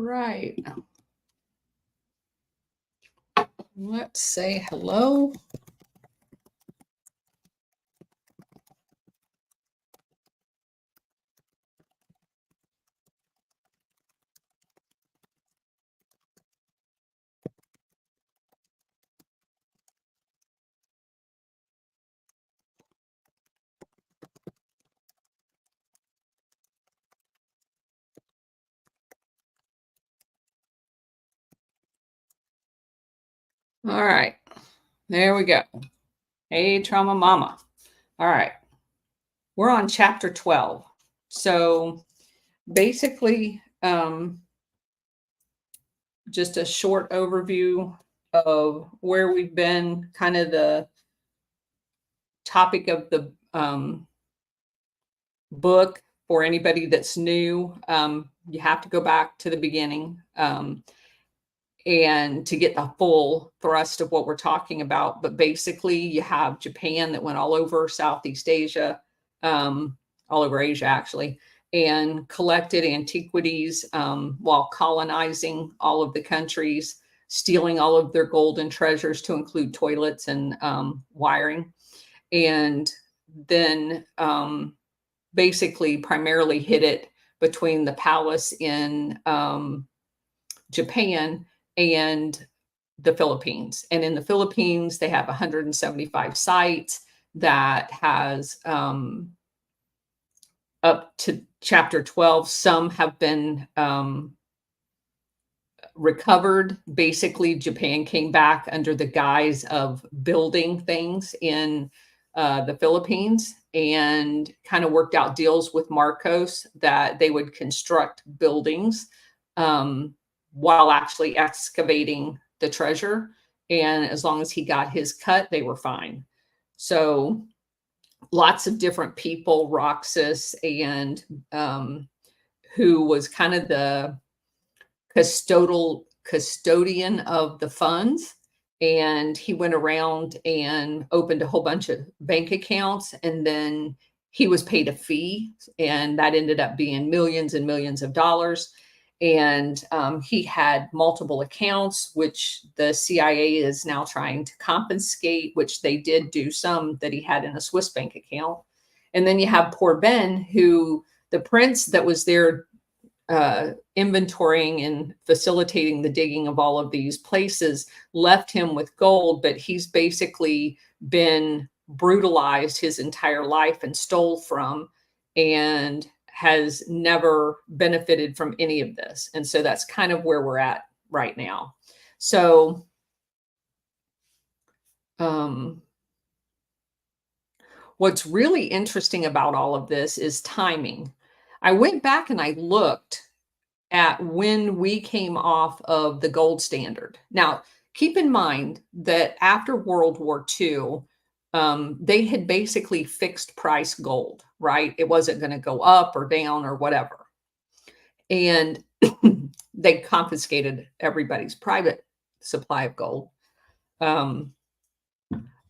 right. Let's say hello. All right. There we go. Hey, Trauma Mama. All right. We're on chapter 12. So basically, just a short overview of where we've been, kind of the topic of the book for anybody that's new. You have to go back to the beginning and to get the full thrust of what we're talking about. But basically, you have Japan that went all over Southeast Asia, all over Asia, actually, and collected antiquities while colonizing all of the countries, stealing all of their golden treasures to include toilets and wiring. And then basically primarily hid it between the palace in Japan and the Philippines. And in the Philippines, they have 175 sites that has up to chapter 12. Some have been recovered. Basically, Japan came back under the guise of building things in the Philippines and kind of worked out deals with Marcos that they would construct buildings while actually excavating the treasure. And as long as he got his cut, they were fine. So lots of different people, Roxas, and who was kind of the custodian of the funds. And he went around and opened a whole bunch of bank accounts, and then he was paid a fee, and that ended up being millions and millions of dollars. And he had multiple accounts, which the CIA is now trying to confiscate, which they did do some that he had in a Swiss bank account. And then you have poor Ben, who the prince that was there inventorying and facilitating the digging of all of these places left him with gold, but he's basically been brutalized his entire life and stole from, and has never benefited from any of this. And so that's kind of where we're at right now. So what's really interesting about all of this is timing. I went back and I looked at when we came off of the gold standard. Now, keep in mind that after World War II, they had basically fixed price gold, right? It wasn't going to go up or down or whatever. And they confiscated everybody's private supply of gold. But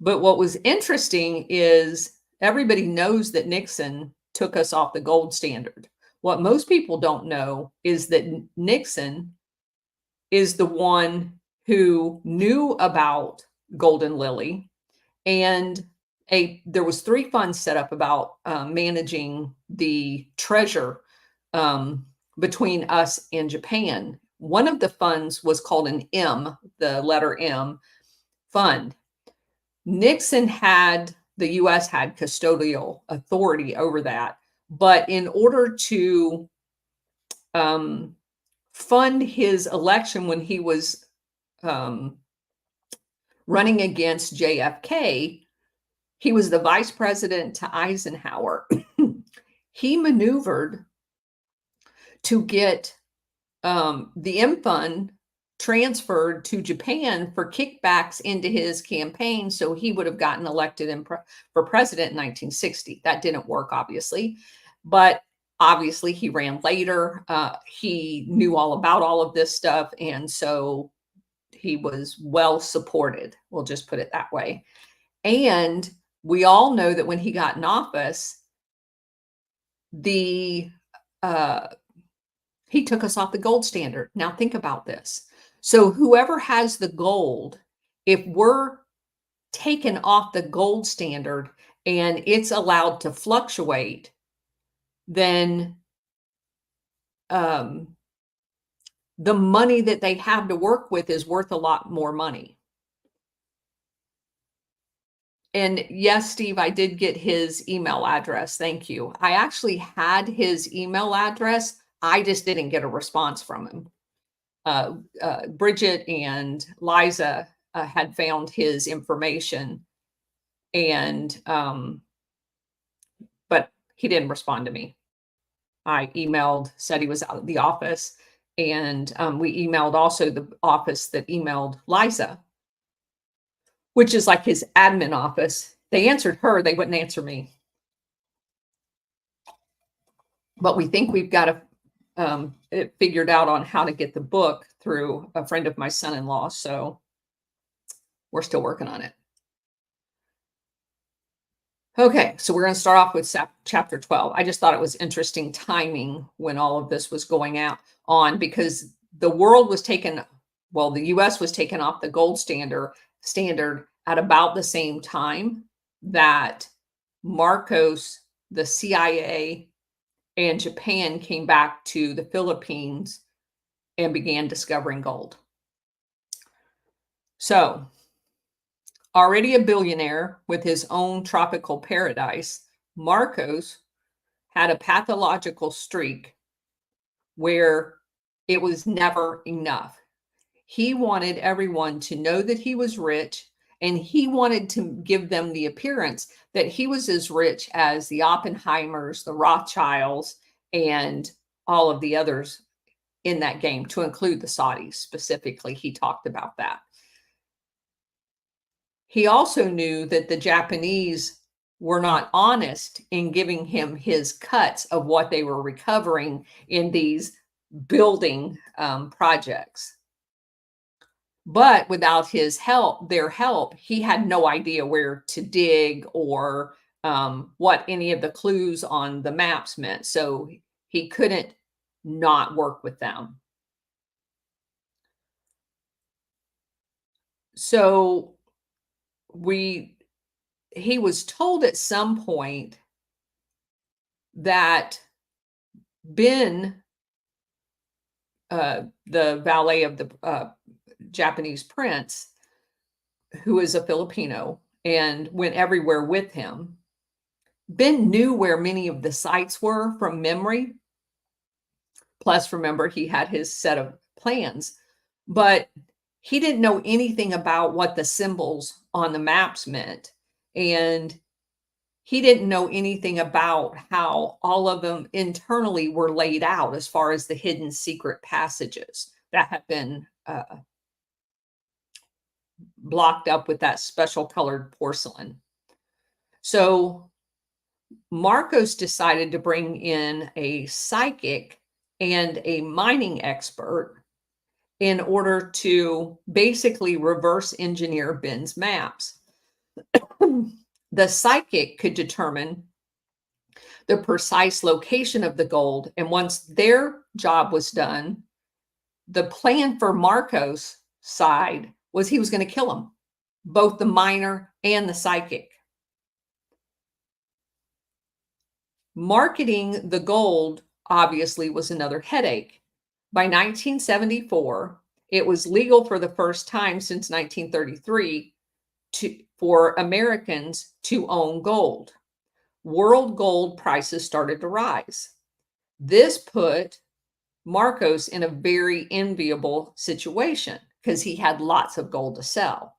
what was interesting is everybody knows that Nixon took us off the gold standard. What most people don't know is that Nixon is the one who knew about Golden Lily, and there was 3 funds set up about managing the treasure between us and Japan. One of the funds was called an M, the letter M fund. Nixon had, the US had custodial authority over that. But in order to fund his election when he was running against JFK, he was the vice president to Eisenhower. He maneuvered to get the M fund transferred to Japan for kickbacks into his campaign, so he would have gotten elected for president in 1960. That didn't work, obviously, but obviously he ran later. He knew all about all of this stuff, and so he was well supported. We'll just put it that way. And we all know that when he got in office, the He took us off the gold standard. Now think about this. So whoever has the gold, if we're taken off the gold standard and it's allowed to fluctuate, then the money that they have to work with is worth a lot more money. And yes, Steve, I did get his email address. Thank you. I actually had his email address. I just didn't get a response from him. Bridget and Liza had found his information, and but he didn't respond to me. I emailed, said he was out of the office, and we emailed also the office that emailed Liza, which is like his admin office. They answered her, they wouldn't answer me. But we think we've got it figured out on how to get the book through a friend of my son-in-law. So we're still working on it. Okay, so we're going to start off with chapter 12. I just thought it was interesting timing when all of this was going on, because the world was taken, well, the US was taken off the gold standard at about the same time that Marcos, the CIA, and Japan came back to the Philippines and began discovering gold. So, already a billionaire with his own tropical paradise, Marcos had a pathological streak where it was never enough. He wanted everyone to know that he was rich, and he wanted to give them the appearance that he was as rich as the Oppenheimers, the Rothschilds, and all of the others in that game, to include the Saudis specifically. He talked about that. He also knew that the Japanese were not honest in giving him his cuts of what they were recovering in these building projects. But without their help, he had no idea where to dig or what any of the clues on the maps meant. So he couldn't not work with them. So he was told at some point that Ben, the valet of the Japanese prince, who is a Filipino and went everywhere with him, Ben knew where many of the sites were from memory. Plus, remember, he had his set of plans, but he didn't know anything about what the symbols on the maps meant. And he didn't know anything about how all of them internally were laid out as far as the hidden secret passages that have been blocked up with that special colored porcelain. So Marcos decided to bring in a psychic and a mining expert in order to basically reverse engineer Ben's maps. The psychic could determine the precise location of the gold, and once their job was done, the plan for Marcos' side was he was going to kill him, both the miner and the psychic. Marketing the gold obviously was another headache. By 1974, it was legal for the first time since 1933 for Americans to own gold. World gold prices started to rise. This put Marcos in a very enviable situation because he had lots of gold to sell,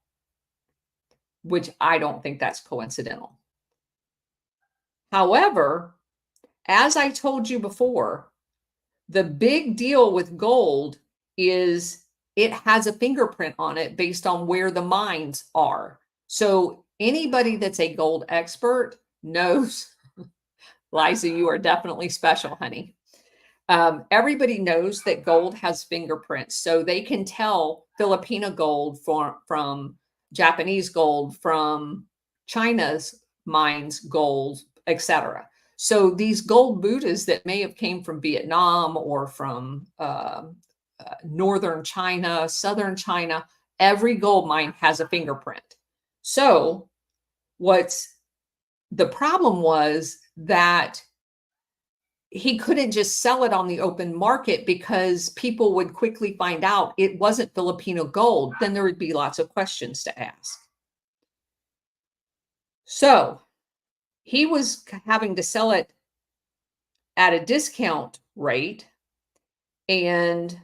which I don't think that's coincidental. However, as I told you before, the big deal with gold is it has a fingerprint on it based on where the mines are. So anybody that's a gold expert knows, Liza, you are definitely special, honey. Everybody knows that gold has fingerprints, so they can tell Filipino gold from Japanese gold, from China's mines gold, etc. So these gold Buddhas that may have came from Vietnam or from northern China, southern China, every gold mine has a fingerprint. So what's the problem was that he couldn't just sell it on the open market because people would quickly find out it wasn't Filipino gold. Then there would be lots of questions to ask. So he was having to sell it at a discount rate, and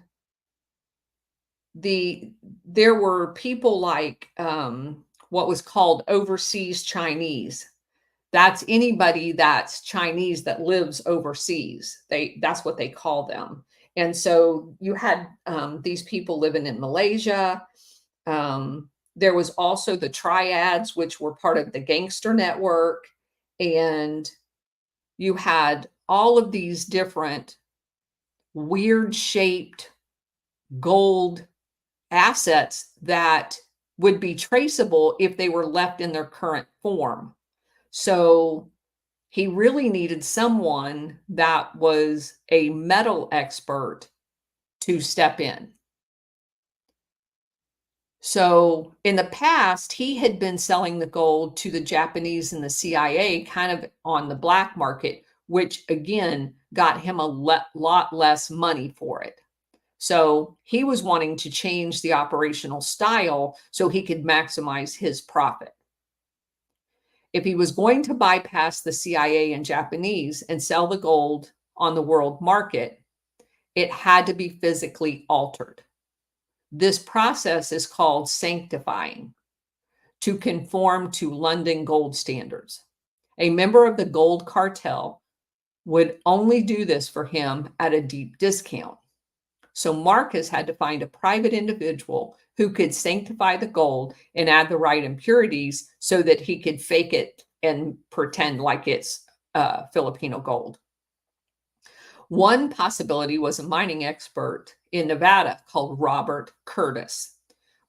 there were people like what was called overseas Chinese. That's anybody that's Chinese that lives overseas. That's what they call them. And so you had these people living in Malaysia. There was also the triads, which were part of the gangster network. And you had all of these different weird shaped gold assets that would be traceable if they were left in their current form. So he really needed someone that was a metal expert to step in. So in the past, he had been selling the gold to the Japanese and the CIA kind of on the black market, which again got him a lot less money for it. So he was wanting to change the operational style so he could maximize his profit. If he was going to bypass the CIA and Japanese and sell the gold on the world market, it had to be physically altered. This process is called sanctifying to conform to London gold standards. A member of the gold cartel would only do this for him at a deep discount. So Marcus had to find a private individual who could sanctify the gold and add the right impurities so that he could fake it and pretend like it's Filipino gold. One possibility was a mining expert in Nevada called Robert Curtis.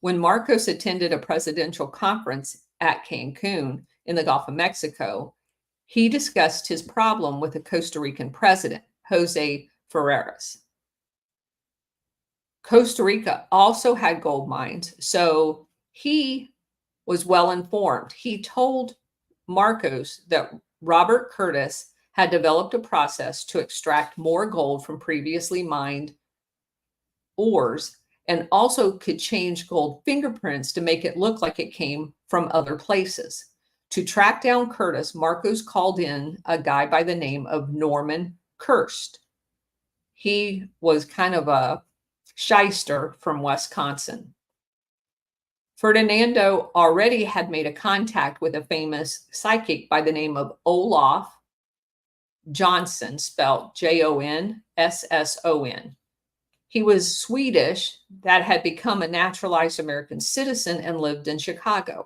When Marcos attended a presidential conference at Cancun in the Gulf of Mexico, he discussed his problem with the Costa Rican president, Jose Ferreras. Costa Rica also had gold mines, so he was well informed. He told Marcos that Robert Curtis had developed a process to extract more gold from previously mined ores and also could change gold fingerprints to make it look like it came from other places. To track down Curtis, Marcos called in a guy by the name of Norman Kirst. He was kind of a shyster from Wisconsin. Ferdinando already had made a contact with a famous psychic by the name of Olaf Johnson, spelled Jonsson. He was Swedish that had become a naturalized American citizen and lived in Chicago.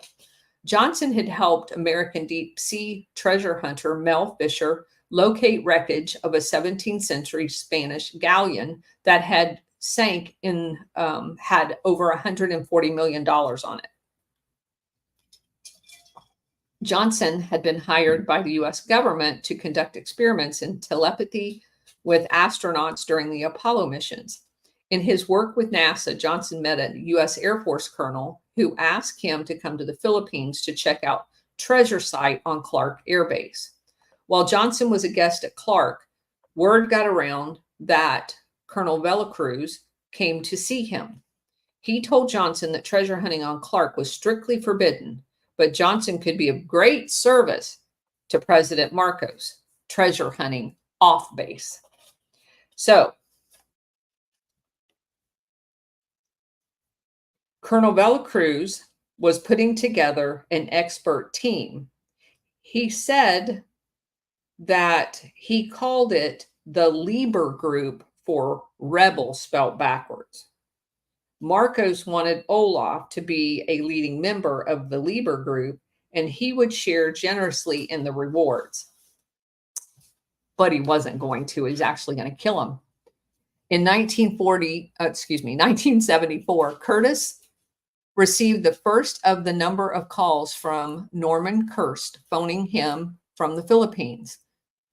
Johnson had helped American deep sea treasure hunter Mel Fisher locate wreckage of a 17th century Spanish galleon that had sank in, had over $140 million on it. Johnson had been hired by the US government to conduct experiments in telepathy with astronauts during the Apollo missions. In his work with NASA, Johnson met a US Air Force colonel who asked him to come to the Philippines to check out treasure site on Clark Air Base. While Johnson was a guest at Clark, word got around that Colonel Velacruz came to see him. He told Johnson that treasure hunting on Clark was strictly forbidden, but Johnson could be of great service to President Marcos, treasure hunting off base. So, Colonel Velacruz was putting together an expert team. He said that he called it the Lieber Group for rebel spelt backwards. Marcos wanted Olaf to be a leading member of the Lieber Group, and he would share generously in the rewards. But he wasn't going to. He was actually going to kill him. In 1974, Curtis received the first of the number of calls from Norman Kirst phoning him from the Philippines.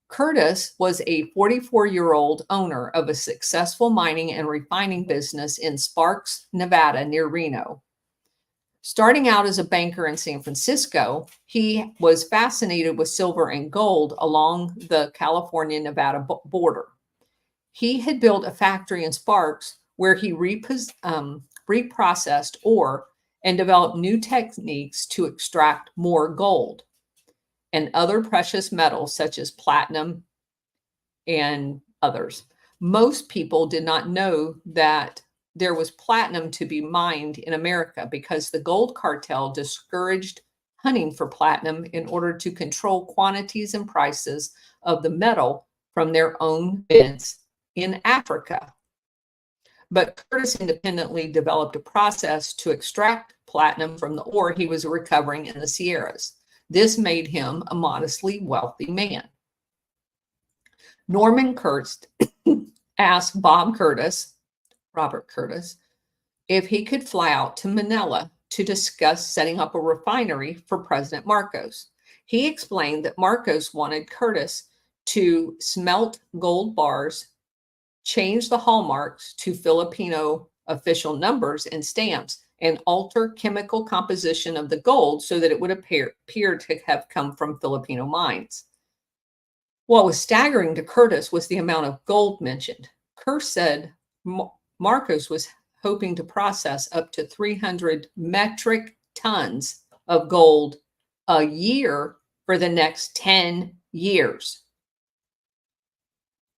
Curtis was a 44-year-old owner of a successful mining and refining business in Sparks, Nevada, near Reno. Starting out as a banker in San Francisco, he was fascinated with silver and gold along the California-Nevada border. He had built a factory in Sparks where he reprocessed ore and developed new techniques to extract more gold and other precious metals such as platinum and others. Most people did not know that there was platinum to be mined in America because the gold cartel discouraged hunting for platinum in order to control quantities and prices of the metal from their own bins in Africa. But Curtis independently developed a process to extract platinum from the ore he was recovering in the Sierras. This made him a modestly wealthy man. Norman Kurtz asked Robert Curtis, if he could fly out to Manila to discuss setting up a refinery for President Marcos. He explained that Marcos wanted Curtis to smelt gold bars, change the hallmarks to Filipino official numbers and stamps, and alter chemical composition of the gold so that it would appear to have come from Filipino mines. What was staggering to Curtis was the amount of gold mentioned. Curtis said Marcos was hoping to process up to 300 metric tons of gold a year for the next 10 years,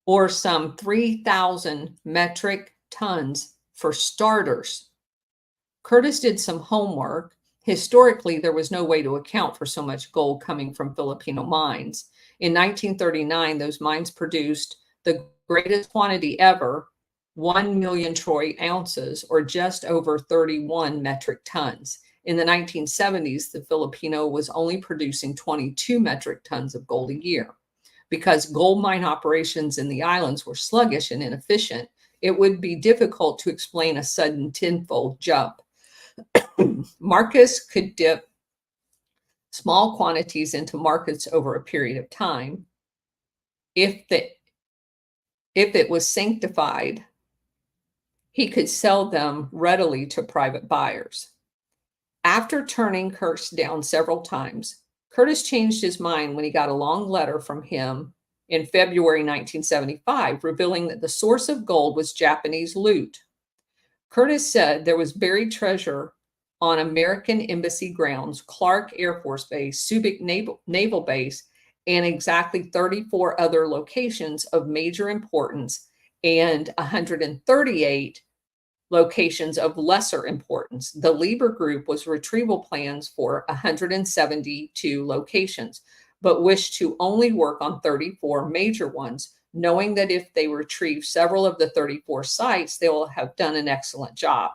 or some 3,000 metric tons for starters. Curtis did some homework. Historically, there was no way to account for so much gold coming from Filipino mines. In 1939, those mines produced the greatest quantity ever, 1 million troy ounces, or just over 31 metric tons. In the 1970s, the Filipino was only producing 22 metric tons of gold a year. Because gold mine operations in the islands were sluggish and inefficient, it would be difficult to explain a sudden tenfold jump. Marcos could dip small quantities into markets over a period of time. If it was sanctified, he could sell them readily to private buyers. After turning Curtis down several times, Curtis changed his mind when he got a long letter from him in February 1975, revealing that the source of gold was Japanese loot. Curtis said there was buried treasure on American Embassy grounds, Clark Air Force Base, Subic Naval Base, and exactly 34 other locations of major importance and 138 locations of lesser importance. The Lieber Group was retrieval plans for 172 locations, but wished to only work on 34 major ones, knowing that if they retrieve several of the 34 sites, they will have done an excellent job.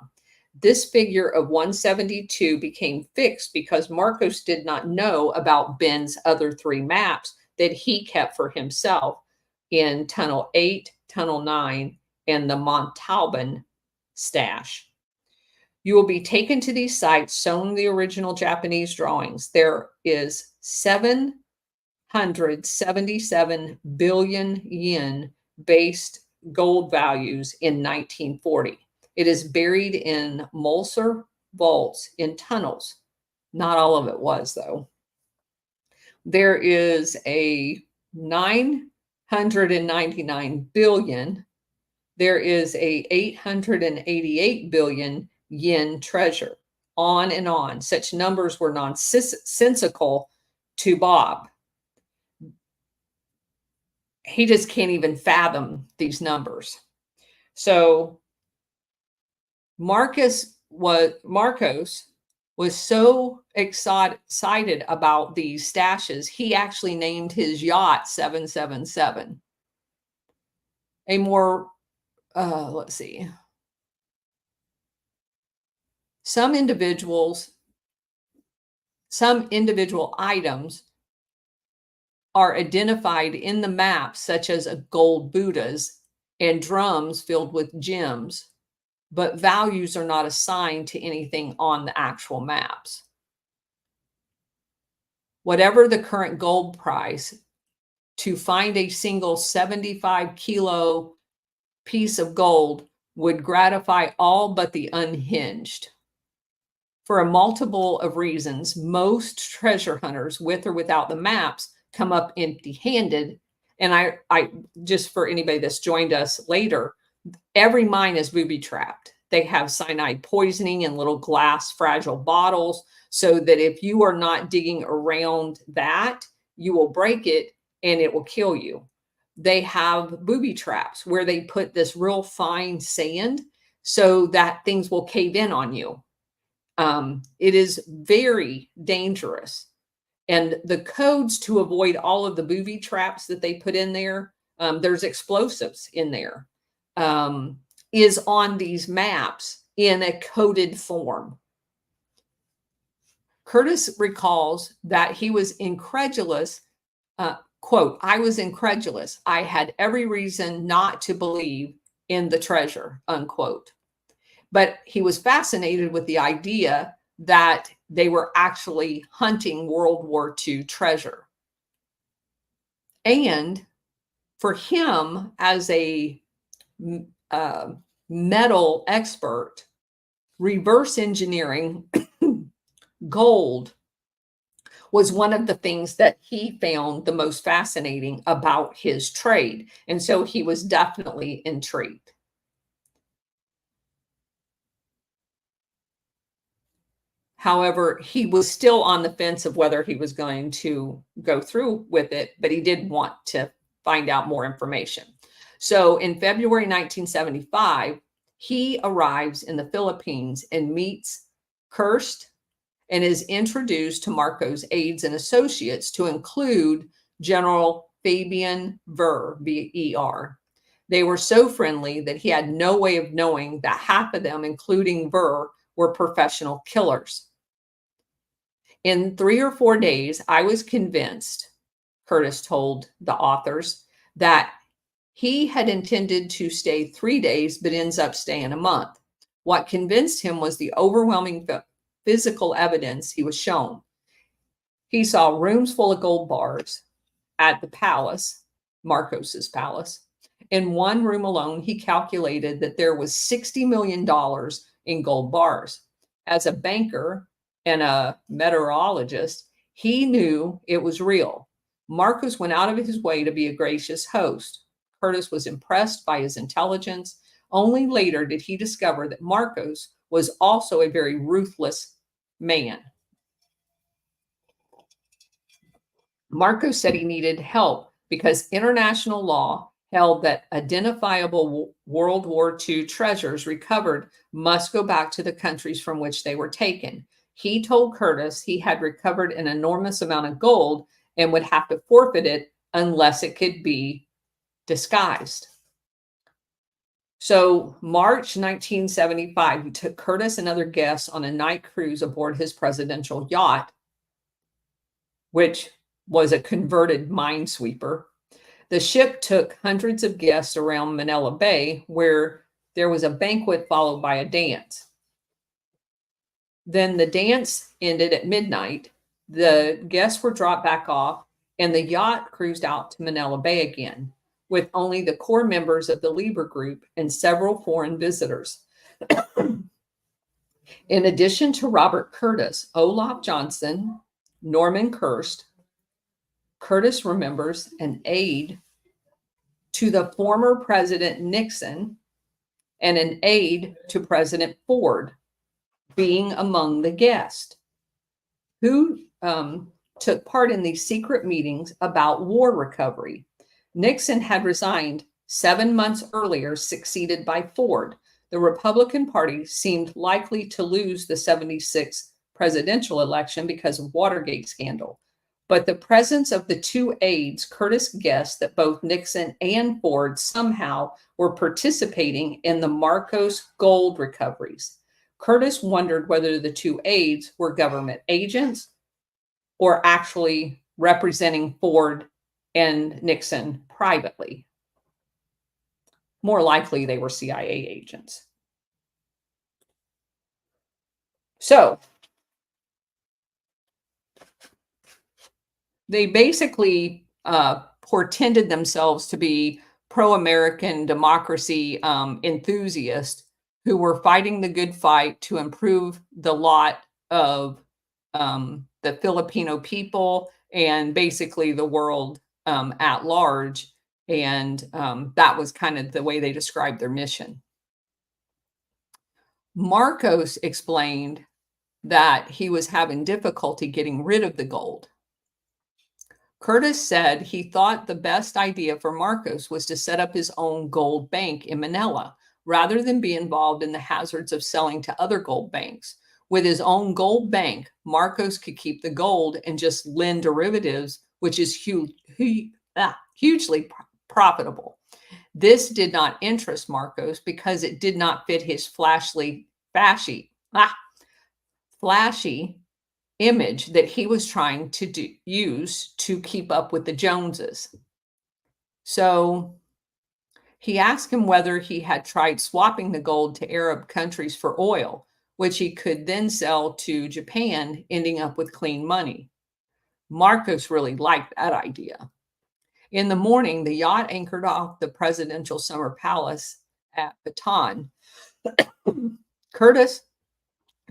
This figure of 172 became fixed because Marcos did not know about Ben's other 3 maps that he kept for himself in Tunnel 8, Tunnel 9, and the Montalban stash. You will be taken to these sites shown the original Japanese drawings. There is 777 billion yen based gold values in 1940. It is buried in Mulser vaults in tunnels. Not all of it was, though. There is a 999 billion. There is a 888 billion yen treasure. On and on. Such numbers were nonsensical to Bob. He just can't even fathom these numbers. So Marcos was so excited about these stashes, he actually named his yacht 777. A more, let's see. Some individual items are identified in the maps, such as gold Buddhas and drums filled with gems, but values are not assigned to anything on the actual maps. Whatever the current gold price, to find a single 75-kilo piece of gold would gratify all but the unhinged. For a multiple of reasons, most treasure hunters, with or without the maps, come up empty-handed. And I just for anybody that's joined us later, every mine is booby-trapped. They have cyanide poisoning in little glass fragile bottles, so that if you are not digging around that, you will break it and it will kill you. They have booby traps where they put this real fine sand so that things will cave in on you. It is very dangerous. And the codes to avoid all of the booby traps that they put in there, there's explosives in there, is on these maps in a coded form. Curtis recalls that he was incredulous, quote, "I was incredulous. I had every reason not to believe in the treasure," unquote. But he was fascinated with the idea that they were actually hunting World War II treasure. And for him, as a metal expert, reverse engineering gold was one of the things that he found the most fascinating about his trade. And so he was definitely intrigued. However, he was still on the fence of whether he was going to go through with it, but he did want to find out more information. So in February 1975, he arrives in the Philippines and meets Kirst and is introduced to Marco's aides and associates, to include General Fabian Ver, V-E-R. They were so friendly that he had no way of knowing that half of them, including Ver, were professional killers. In 3 or 4 days, I was convinced, Curtis told the authors, that he had intended to stay 3 days, but ends up staying a month. What convinced him was the overwhelming physical evidence he was shown. He saw rooms full of gold bars at the palace, Marcos's palace. In one room alone, he calculated that there was $60 million in gold bars. As a banker and a meteorologist, he knew it was real. Marcos went out of his way to be a gracious host. Curtis was impressed by his intelligence. Only later did he discover that Marcos was also a very ruthless man. Marcos said he needed help because international law held that identifiable World War II treasures recovered must go back to the countries from which they were taken. He told Curtis he had recovered an enormous amount of gold and would have to forfeit it unless it could be disguised. So March 1975, he took Curtis and other guests on a night cruise aboard his presidential yacht, which was a converted minesweeper. The ship took hundreds of guests around Manila Bay, where there was a banquet followed by a dance. Then the dance ended at midnight. The guests were dropped back off, and the yacht cruised out to Manila Bay again, with only the core members of the Lieber group and several foreign visitors. In addition to Robert Curtis, Olaf Johnson, Norman Kirst, Curtis remembers an aide to the former President Nixon and an aide to President Ford being among the guests who took part in these secret meetings about war recovery. Nixon had resigned 7 months earlier, succeeded by Ford. The Republican Party seemed likely to lose the 76 presidential election because of Watergate scandal. But the presence of the two aides, Curtis guessed that both Nixon and Ford somehow were participating in the Marcos gold recoveries. Curtis wondered whether the two aides were government agents or actually representing Ford and Nixon privately. More likely, they were CIA agents. So they basically portended themselves to be pro-American democracy enthusiasts who were fighting the good fight to improve the lot of the Filipino people and basically the world at large. And that was kind of the way they described their mission. Marcos explained that he was having difficulty getting rid of the gold. Curtis said he thought the best idea for Marcos was to set up his own gold bank in Manila rather than be involved in the hazards of selling to other gold banks. With his own gold bank, Marcos could keep the gold and just lend derivatives, which is hugely profitable. This did not interest Marcos because it did not fit his flashy image that he was trying to use to keep up with the Joneses. So he asked him whether he had tried swapping the gold to Arab countries for oil, which he could then sell to Japan, ending up with clean money. Marcos really liked that idea. In the morning, the yacht anchored off the presidential summer palace at Bataan. Curtis,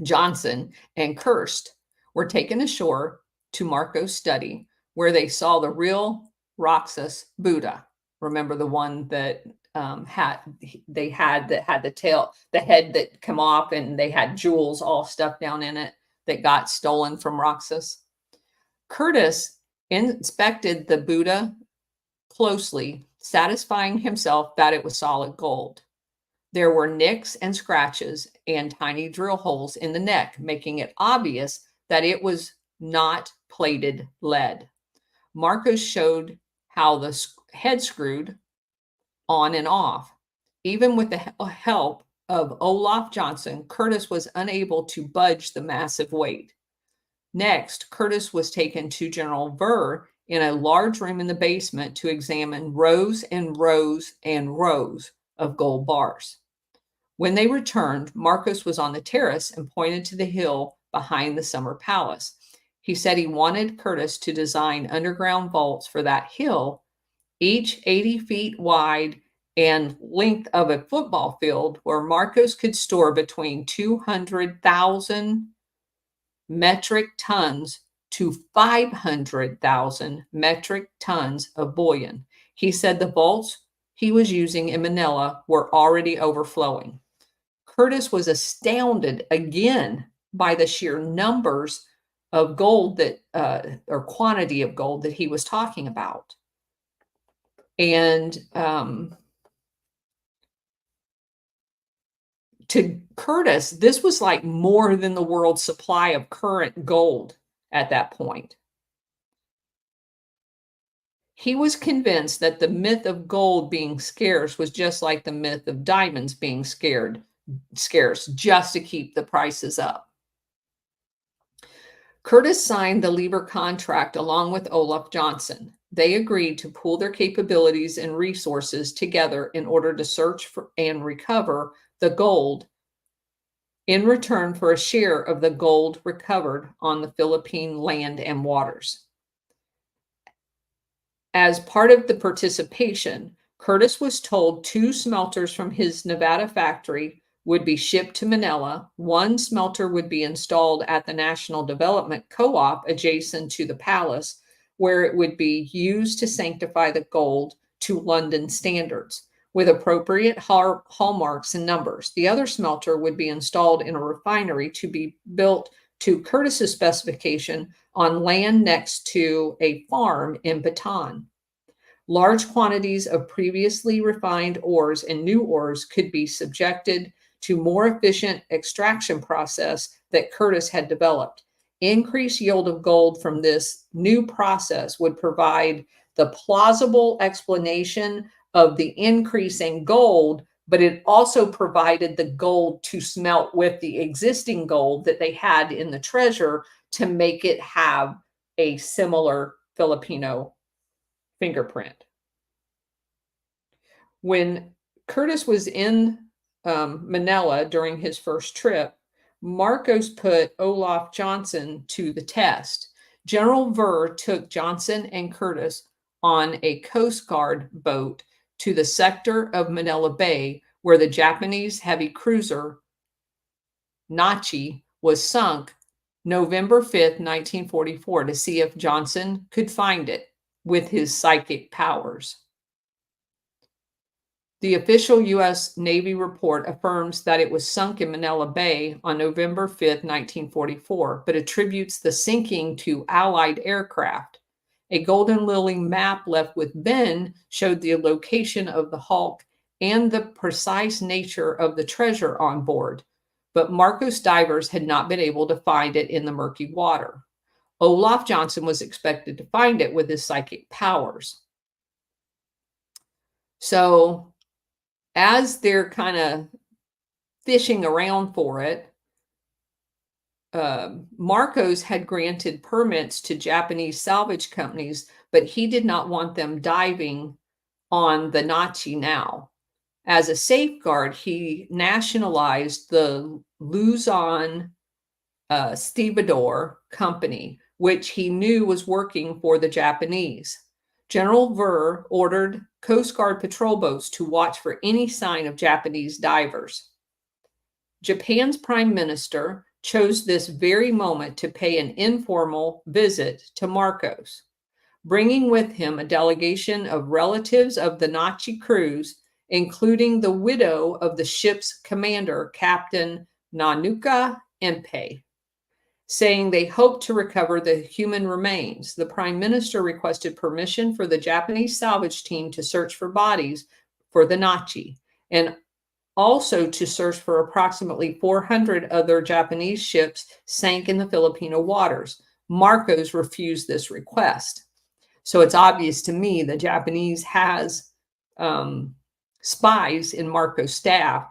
Johnson, and Kirst were taken ashore to Marcos' study, where they saw the real Roxas Buddha. Remember the one that had the tail, the head that come off, and they had jewels all stuffed down in it that got stolen from Roxas. Curtis inspected the Buddha closely, satisfying himself that it was solid gold. There were nicks and scratches and tiny drill holes in the neck, making it obvious that it was not plated lead. Marcos showed how the head screwed on and off. Even with the help of Olaf Johnson, Curtis was unable to budge the massive weight. Next, Curtis was taken to General Ver in a large room in the basement to examine rows and rows and rows of gold bars. When they returned, Marcos was on the terrace and pointed to the hill behind the summer palace. He said he wanted Curtis to design underground vaults for that hill, each 80 feet wide and length of a football field, where Marcos could store between 200,000 metric tons to 500,000 metric tons of bullion. He said the vaults he was using in Manila were already overflowing. Curtis was astounded again by the sheer numbers of gold that, or quantity of gold that he was talking about. And to Curtis, this was like more than the world's supply of current gold at that point. He was convinced that the myth of gold being scarce was just like the myth of diamonds being scarce, just to keep the prices up. Curtis signed the Lieber contract along with Olaf Johnson. They agreed to pool their capabilities and resources together in order to search for and recover the gold in return for a share of the gold recovered on the Philippine land and waters. As part of the participation, Curtis was told 2 smelters from his Nevada factory would be shipped to Manila. 1 smelter would be installed at the National Development Co-op adjacent to the palace, where it would be used to sanctify the gold to London standards, with appropriate hallmarks and numbers. The other smelter would be installed in a refinery to be built to Curtis's specification on land next to a farm in Bataan. Large quantities of previously refined ores and new ores could be subjected to more efficient extraction process that Curtis had developed. Increased yield of gold from this new process would provide the plausible explanation of the increase in gold, but it also provided the gold to smelt with the existing gold that they had in the treasure to make it have a similar Filipino fingerprint. When Curtis was in Manila during his first trip, Marcos put Olaf Johnson to the test. General Ver took Johnson and Curtis on a Coast Guard boat to the sector of Manila Bay where the Japanese heavy cruiser Nachi was sunk November 5th, 1944, to see if Johnson could find it with his psychic powers. The official U.S. Navy report affirms that it was sunk in Manila Bay on November 5th, 1944, but attributes the sinking to Allied aircraft. A Golden Lily map left with Ben showed the location of the hulk and the precise nature of the treasure on board, but Marcos divers had not been able to find it in the murky water. Olaf Johnson was expected to find it with his psychic powers. So, as they're kind of fishing around for it, Marcos had granted permits to Japanese salvage companies, but he did not want them diving on the Nachi now. As a safeguard, he nationalized the Luzon Stevedore Company, which he knew was working for the Japanese. General Ver ordered Coast Guard patrol boats to watch for any sign of Japanese divers. Japan's prime minister chose this very moment to pay an informal visit to Marcos, bringing with him a delegation of relatives of the Nachi crews, including the widow of the ship's commander, Captain Nanuka Empe. Saying they hoped to recover the human remains. The prime minister requested permission for the Japanese salvage team to search for bodies for the Nachi, and also to search for approximately 400 other Japanese ships sank in the Filipino waters. Marcos refused this request. So it's obvious to me the Japanese has spies in Marcos' staff.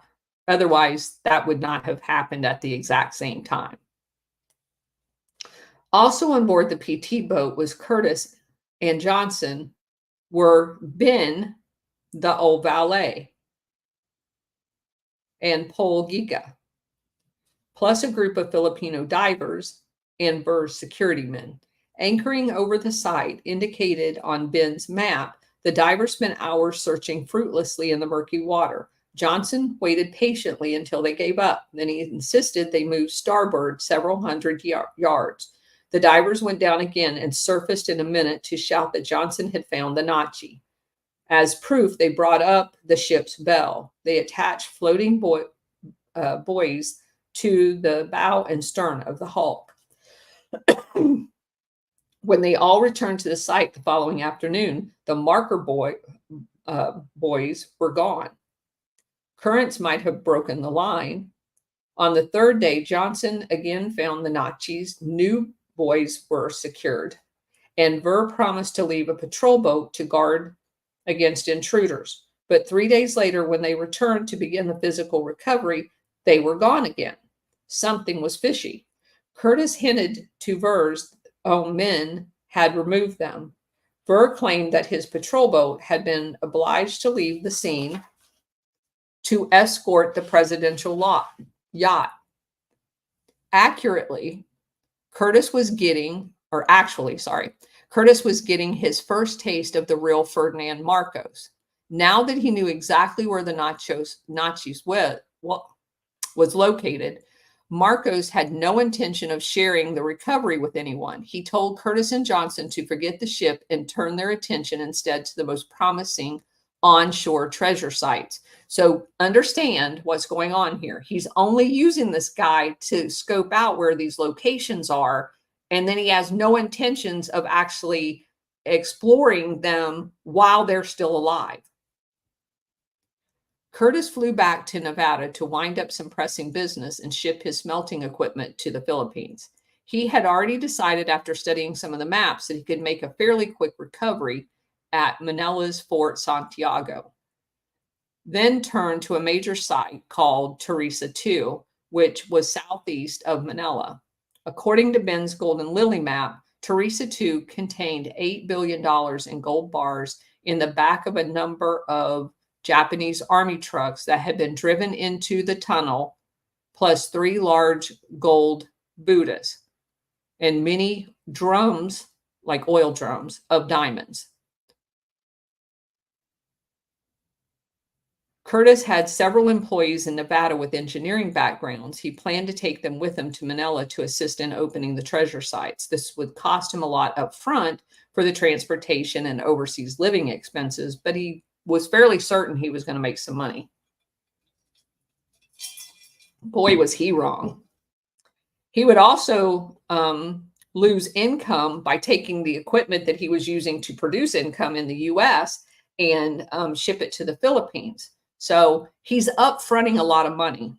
Otherwise, that would not have happened at the exact same time. Also on board the PT boat was Curtis and Johnson were Ben, the old valet, and Paul Giga, plus a group of Filipino divers and Ver's security men. Anchoring over the site indicated on Ben's map, the divers spent hours searching fruitlessly in the murky water. Johnson waited patiently until they gave up. Then he insisted they move starboard several hundred yards. The divers went down again and surfaced in a minute to shout that Johnson had found the Nachi. As proof, they brought up the ship's bell. They attached floating buoys to the bow and stern of the hulk. When they all returned to the site the following afternoon, the marker buoys were gone. Currents might have broken the line. On the third day, Johnson again found the Nachi's new buoys were secured, and Ver promised to leave a patrol boat to guard against intruders. But 3 days later, when they returned to begin the physical recovery, they were gone again. Something was fishy. Curtis hinted to Ver's own men had removed them. Ver claimed that his patrol boat had been obliged to leave the scene to escort the presidential yacht. Curtis was getting his first taste of the real Ferdinand Marcos. Now that he knew exactly where the Nachis was located, Marcos had no intention of sharing the recovery with anyone. He told Curtis and Johnson to forget the ship and turn their attention instead to the most promising onshore treasure sites. So understand what's going on here. He's only using this guy to scope out where these locations are, and then he has no intentions of actually exploring them while they're still alive. Curtis flew back to Nevada to wind up some pressing business and ship his smelting equipment to the Philippines. He had already decided after studying some of the maps that he could make a fairly quick recovery at Manila's Fort Santiago. Then turned to a major site called Teresa II, which was southeast of Manila. According to Ben's Golden Lily map, Teresa II contained $8 billion in gold bars in the back of a number of Japanese army trucks that had been driven into the tunnel, plus 3 large gold Buddhas and many drums, like oil drums, of diamonds. Curtis had several employees in Nevada with engineering backgrounds. He planned to take them with him to Manila to assist in opening the treasure sites. This would cost him a lot up front for the transportation and overseas living expenses, but he was fairly certain he was going to make some money. Boy, was he wrong. He would also lose income by taking the equipment that he was using to produce income in the U.S. and ship it to the Philippines. So he's up fronting a lot of money.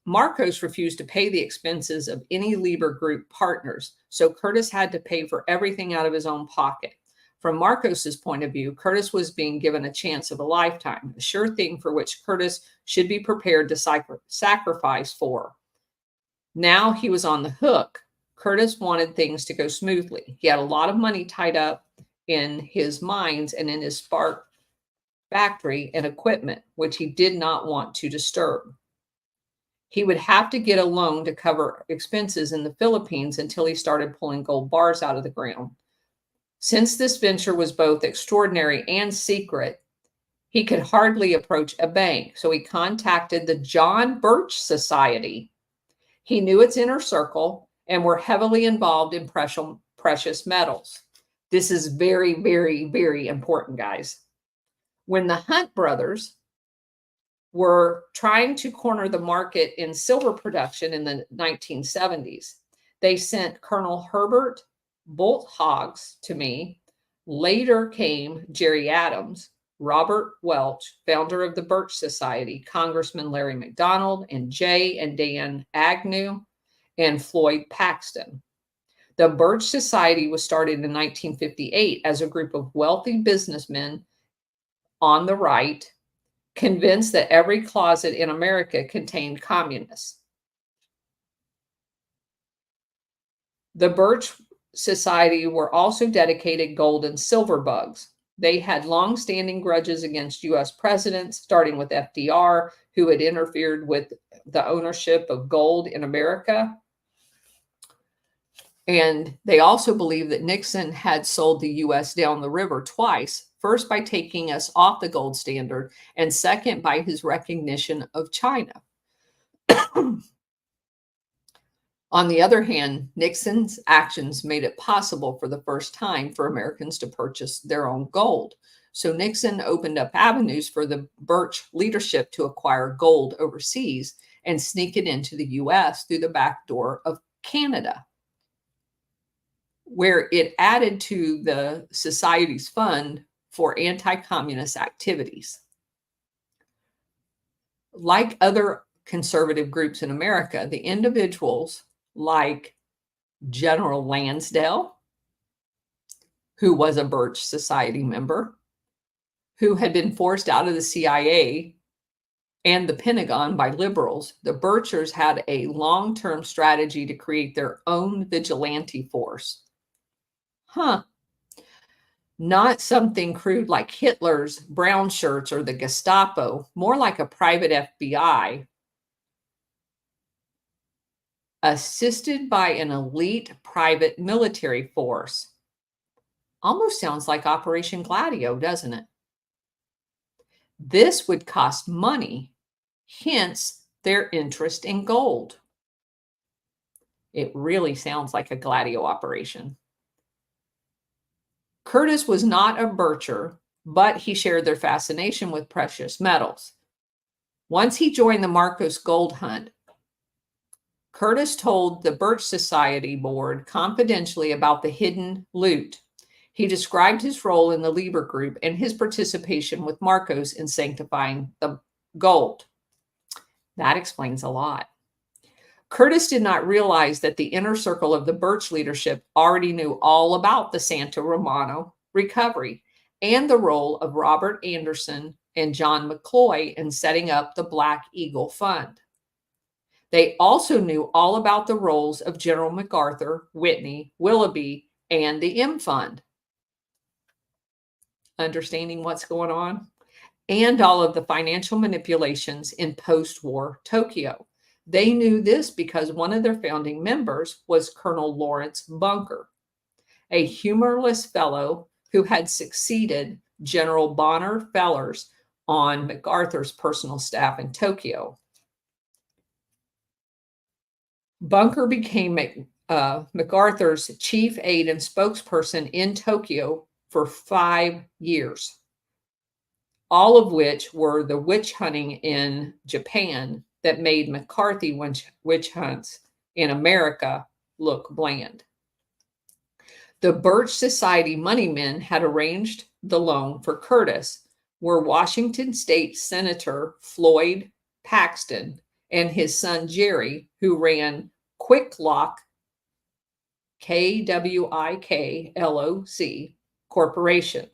Marcos refused to pay the expenses of any Lieber Group partners, so Curtis had to pay for everything out of his own pocket. From Marcos's point of view, Curtis was being given a chance of a lifetime, a sure thing for which Curtis should be prepared to sacrifice for. Now he was on the hook. Curtis wanted things to go smoothly. He had a lot of money tied up in his mines and in his Spark factory and equipment, which he did not want to disturb. He would have to get a loan to cover expenses in the Philippines until he started pulling gold bars out of the ground. Since this venture was both extraordinary and secret, he could hardly approach a bank, so he contacted the John Birch Society. He knew its inner circle and were heavily involved in precious metals. This is very, very, very important, guys. When the Hunt brothers were trying to corner the market in silver production in the 1970s, they sent Colonel Herbert Bolthoggs to me. Later came Jerry Adams, Robert Welch, founder of the Birch Society, Congressman Larry McDonald, and Jay and Dan Agnew, and Floyd Paxton. The Birch Society was started in 1958 as a group of wealthy businessmen on the right, convinced that every closet in America contained communists. The Birch Society were also dedicated gold and silver bugs. They had long-standing grudges against U.S. presidents, starting with FDR, who had interfered with the ownership of gold in America. And they also believed that Nixon had sold the U.S. down the river twice, first by taking us off the gold standard, and second by his recognition of China. On the other hand, Nixon's actions made it possible for the first time for Americans to purchase their own gold. So Nixon opened up avenues for the Birch leadership to acquire gold overseas and sneak it into the U.S. through the back door of Canada, where it added to the society's fund for anti-communist activities. Like other conservative groups in America, the individuals like General Lansdale, who was a Birch Society member, who had been forced out of the CIA and the Pentagon by liberals, the Birchers had a long-term strategy to create their own vigilante force. Not something crude like Hitler's brown shirts or the Gestapo, more like a private FBI, assisted by an elite private military force. Almost sounds like Operation Gladio, doesn't it? This would cost money, hence their interest in gold. It really sounds like a Gladio operation. Curtis was not a Bircher, but he shared their fascination with precious metals. Once he joined the Marcos gold hunt, Curtis told the Birch Society board confidentially about the hidden loot. He described his role in the Lieber Group and his participation with Marcos in sanctifying the gold. That explains a lot. Curtis did not realize that the inner circle of the Birch leadership already knew all about the Santa Romano recovery and the role of Robert Anderson and John McCloy in setting up the Black Eagle Fund. They also knew all about the roles of General MacArthur, Whitney, Willoughby, and the M Fund. Understanding what's going on? And all of the financial manipulations in post-war Tokyo. They knew this because one of their founding members was Colonel Lawrence Bunker, a humorless fellow who had succeeded General Bonner Fellers on MacArthur's personal staff in Tokyo. Bunker became MacArthur's chief aide and spokesperson in Tokyo for 5 years, all of which were the witch hunting in Japan that made McCarthy witch hunts in America look bland. The Birch Society moneymen had arranged the loan for Curtis, where Washington State Senator Floyd Paxton and his son Jerry, who ran Quicklock, KWIKLOC Corporation.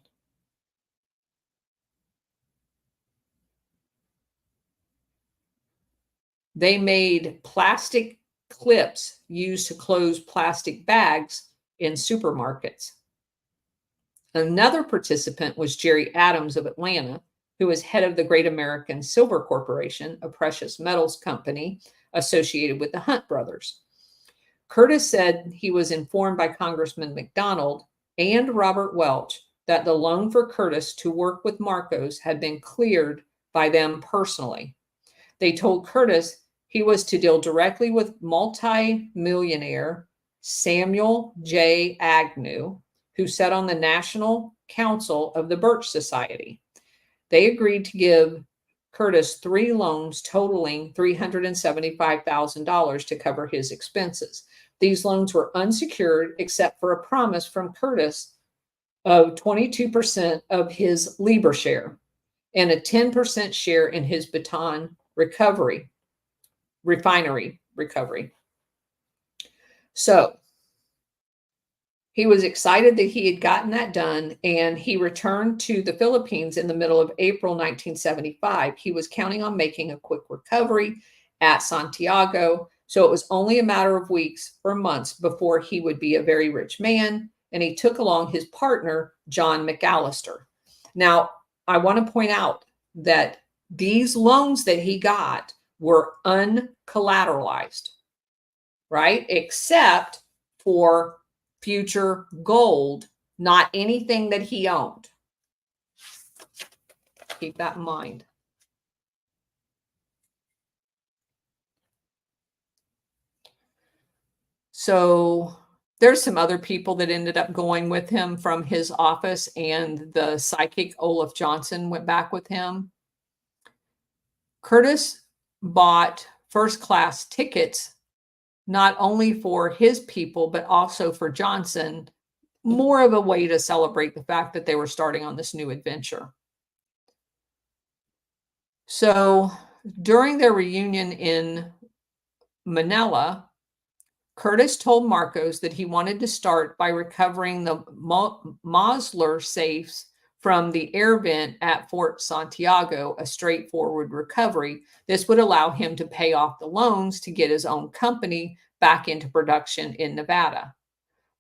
They made plastic clips used to close plastic bags in supermarkets. Another participant was Jerry Adams of Atlanta, who was head of the Great American Silver Corporation, a precious metals company associated with the Hunt brothers. Curtis said he was informed by Congressman McDonald and Robert Welch that the loan for Curtis to work with Marcos had been cleared by them personally. They told Curtis he was to deal directly with multi-millionaire Samuel J. Agnew, who sat on the National Council of the Birch Society. They agreed to give Curtis 3 loans totaling $375,000 to cover his expenses. These loans were unsecured except for a promise from Curtis of 22% of his Lieber share and a 10% share in his Baton refinery recovery. So he was excited that he had gotten that done, and he returned to the Philippines in the middle of April 1975. He was counting on making a quick recovery at Santiago, so it was only a matter of weeks or months before he would be a very rich man, and he took along his partner, John McAllister. Now, I want to point out that these loans that he got were uncollateralized, right? Except for future gold, not anything that he owned. Keep that in mind. So there's some other people that ended up going with him from his office, and the psychic Olaf Johnson went back with him. Curtis bought first-class tickets not only for his people, but also for Johnson, more of a way to celebrate the fact that they were starting on this new adventure. So during their reunion in Manila, Curtis told Marcos that he wanted to start by recovering the Mosler safes from the air vent at Fort Santiago, a straightforward recovery. This would allow him to pay off the loans to get his own company back into production in Nevada.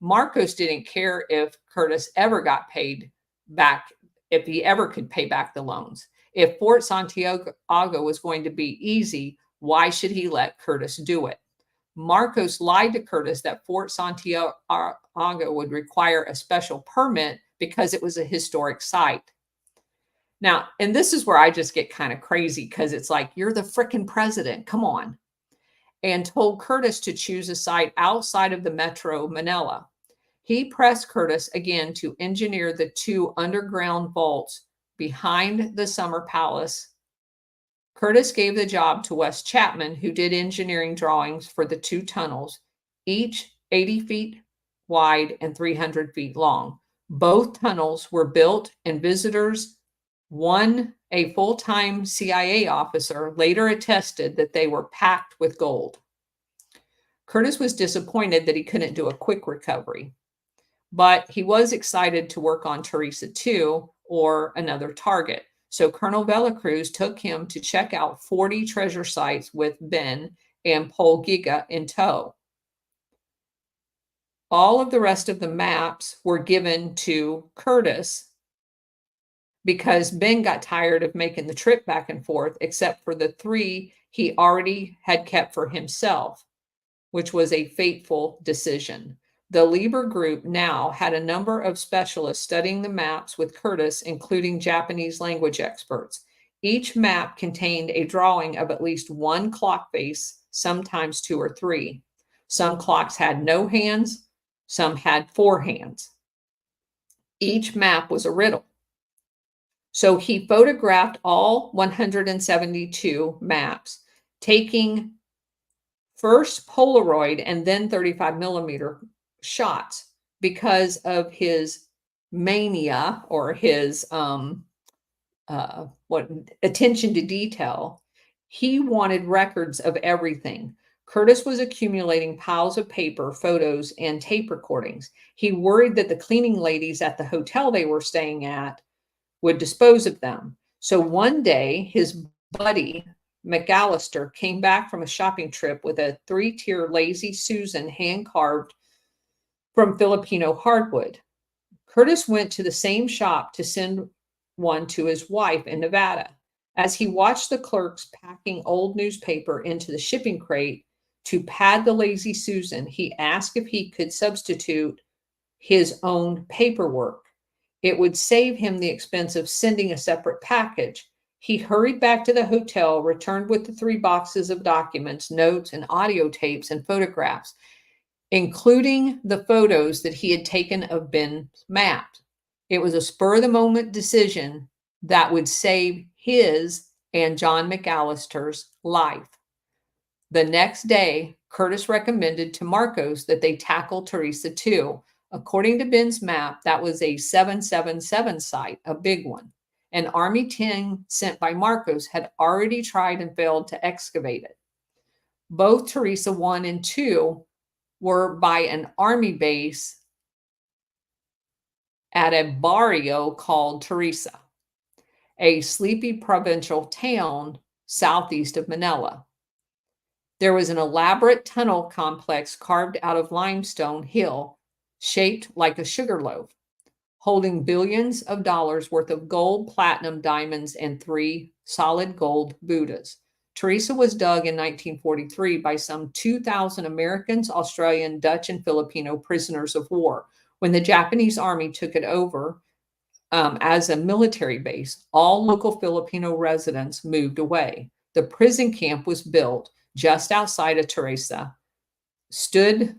Marcos didn't care if Curtis ever got paid back, if he ever could pay back the loans. If Fort Santiago was going to be easy, why should he let Curtis do it? Marcos lied to Curtis that Fort Santiago would require a special permit because it was a historic site. Now, and this is where I just get kind of crazy, because it's like, you're the frickin' president, come on. And told Curtis to choose a site outside of the metro Manila. He pressed Curtis again to engineer the 2 underground vaults behind the Summer Palace. Curtis gave the job to Wes Chapman, who did engineering drawings for the 2 tunnels, each 80 feet wide and 300 feet long. Both tunnels were built, and visitors, a full-time CIA officer, later attested that they were packed with gold. Curtis was disappointed that he couldn't do a quick recovery, but he was excited to work on Teresa II, or another target. So Colonel Velacruz took him to check out 40 treasure sites with Ben and Paul Giga in tow. All of the rest of the maps were given to Curtis because Ben got tired of making the trip back and forth, except for the 3 he already had kept for himself, which was a fateful decision. The Lieber group now had a number of specialists studying the maps with Curtis, including Japanese language experts. Each map contained a drawing of at least one clock face, sometimes two or three. Some clocks had no hands, some had four hands. Each map was a riddle. So he photographed all 172 maps, taking first Polaroid and then 35 millimeter shots because of his mania or his what attention to detail. He wanted records of everything. Curtis was accumulating piles of paper, photos, and tape recordings. He worried that the cleaning ladies at the hotel they were staying at would dispose of them. So one day, his buddy McAllister came back from a shopping trip with a 3-tier Lazy Susan hand carved from Filipino hardwood. Curtis went to the same shop to send one to his wife in Nevada. As he watched the clerks packing old newspaper into the shipping crate to pad the Lazy Susan, he asked if he could substitute his own paperwork. It would save him the expense of sending a separate package. He hurried back to the hotel, returned with the 3 boxes of documents, notes, and audio tapes and photographs, including the photos that he had taken of Ben's maps. It was a spur-of-the-moment decision that would save his and John McAllister's life. The next day, Curtis recommended to Marcos that they tackle Teresa too. According to Ben's map, that was a 777 site, a big one. An Army team sent by Marcos had already tried and failed to excavate it. Both Teresa 1 and 2 were by an Army base at a barrio called Teresa, a sleepy provincial town southeast of Manila. There was an elaborate tunnel complex carved out of limestone hill, shaped like a sugar loaf, holding billions of dollars worth of gold, platinum, diamonds, and 3 solid gold Buddhas. Teresa was dug in 1943 by some 2,000 Americans, Australian, Dutch, and Filipino prisoners of war. When the Japanese army took it over as a military base, all local Filipino residents moved away. The prison camp was built just outside of Teresa, stood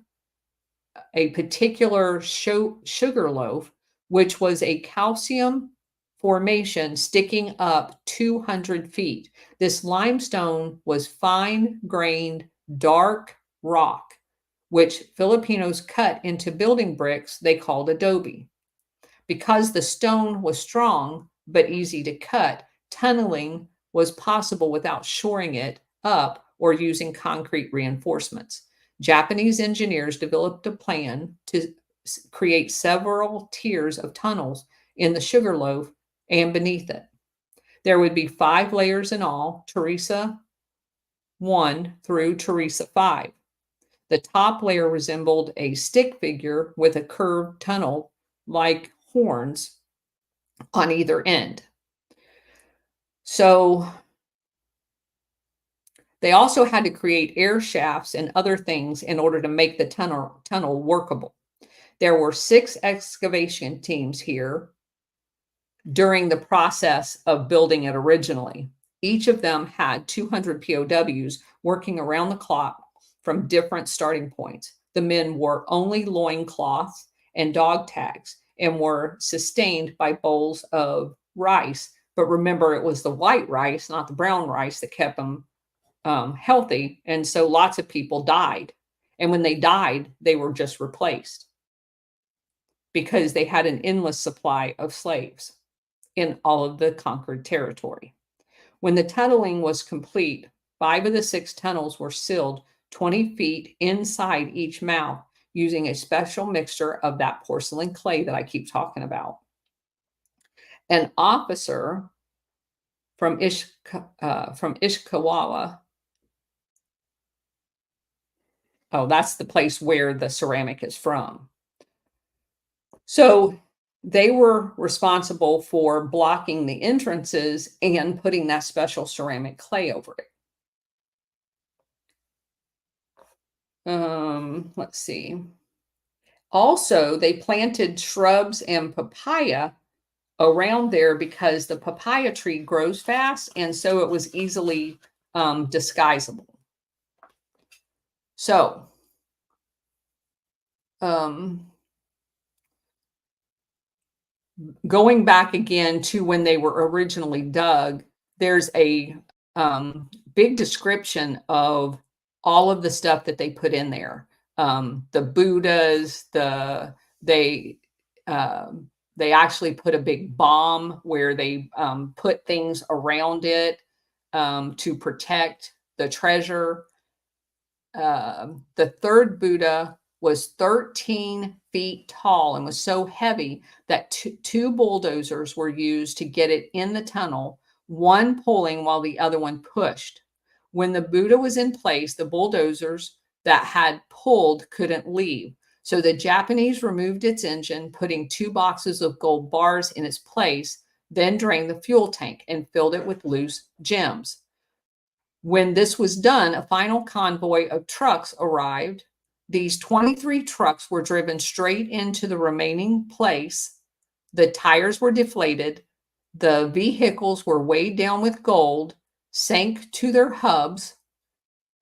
a particular sugar loaf, which was a calcium formation sticking up 200 feet. This limestone was fine-grained, dark rock, which Filipinos cut into building bricks they called adobe. Because the stone was strong but easy to cut, tunneling was possible without shoring it up or using concrete reinforcements. Japanese engineers developed a plan to create several tiers of tunnels in the sugar loaf and beneath it. There would be 5 layers in all, Teresa 1 through Teresa 5. The top layer resembled a stick figure with a curved tunnel like horns on either end. So they also had to create air shafts and other things in order to make the tunnel workable. There were 6 excavation teams here during the process of building it originally. Each of them had 200 POWs working around the clock from different starting points. The men wore only loincloths and dog tags and were sustained by bowls of rice. But remember, it was the white rice, not the brown rice, that kept them healthy. And so lots of people died. And when they died, they were just replaced because they had an endless supply of slaves in all of the conquered territory. When the tunneling was complete, 5 of the 6 tunnels were sealed 20 feet inside each mouth using a special mixture of that porcelain clay that I keep talking about. An officer from Ishikawa, oh, that's the place where the ceramic is from. So they were responsible for blocking the entrances and putting that special ceramic clay over it. Let's see. Also, they planted shrubs and papaya around there because the papaya tree grows fast, and so it was easily disguisable. So, going back again to when they were originally dug, there's a big description of all of the stuff that they put in there. The Buddhas, they they actually put a big bomb where they put things around it to protect the treasure. The third Buddha was 13 feet tall and was so heavy that two bulldozers were used to get it in the tunnel, one pulling while the other one pushed. When the Buddha was in place, the bulldozers that had pulled couldn't leave. So the Japanese removed its engine, putting 2 boxes of gold bars in its place, then drained the fuel tank and filled it with loose gems. When this was done, a final convoy of trucks arrived. These 23 trucks were driven straight into the remaining place. The tires were deflated. The vehicles were weighed down with gold, sank to their hubs.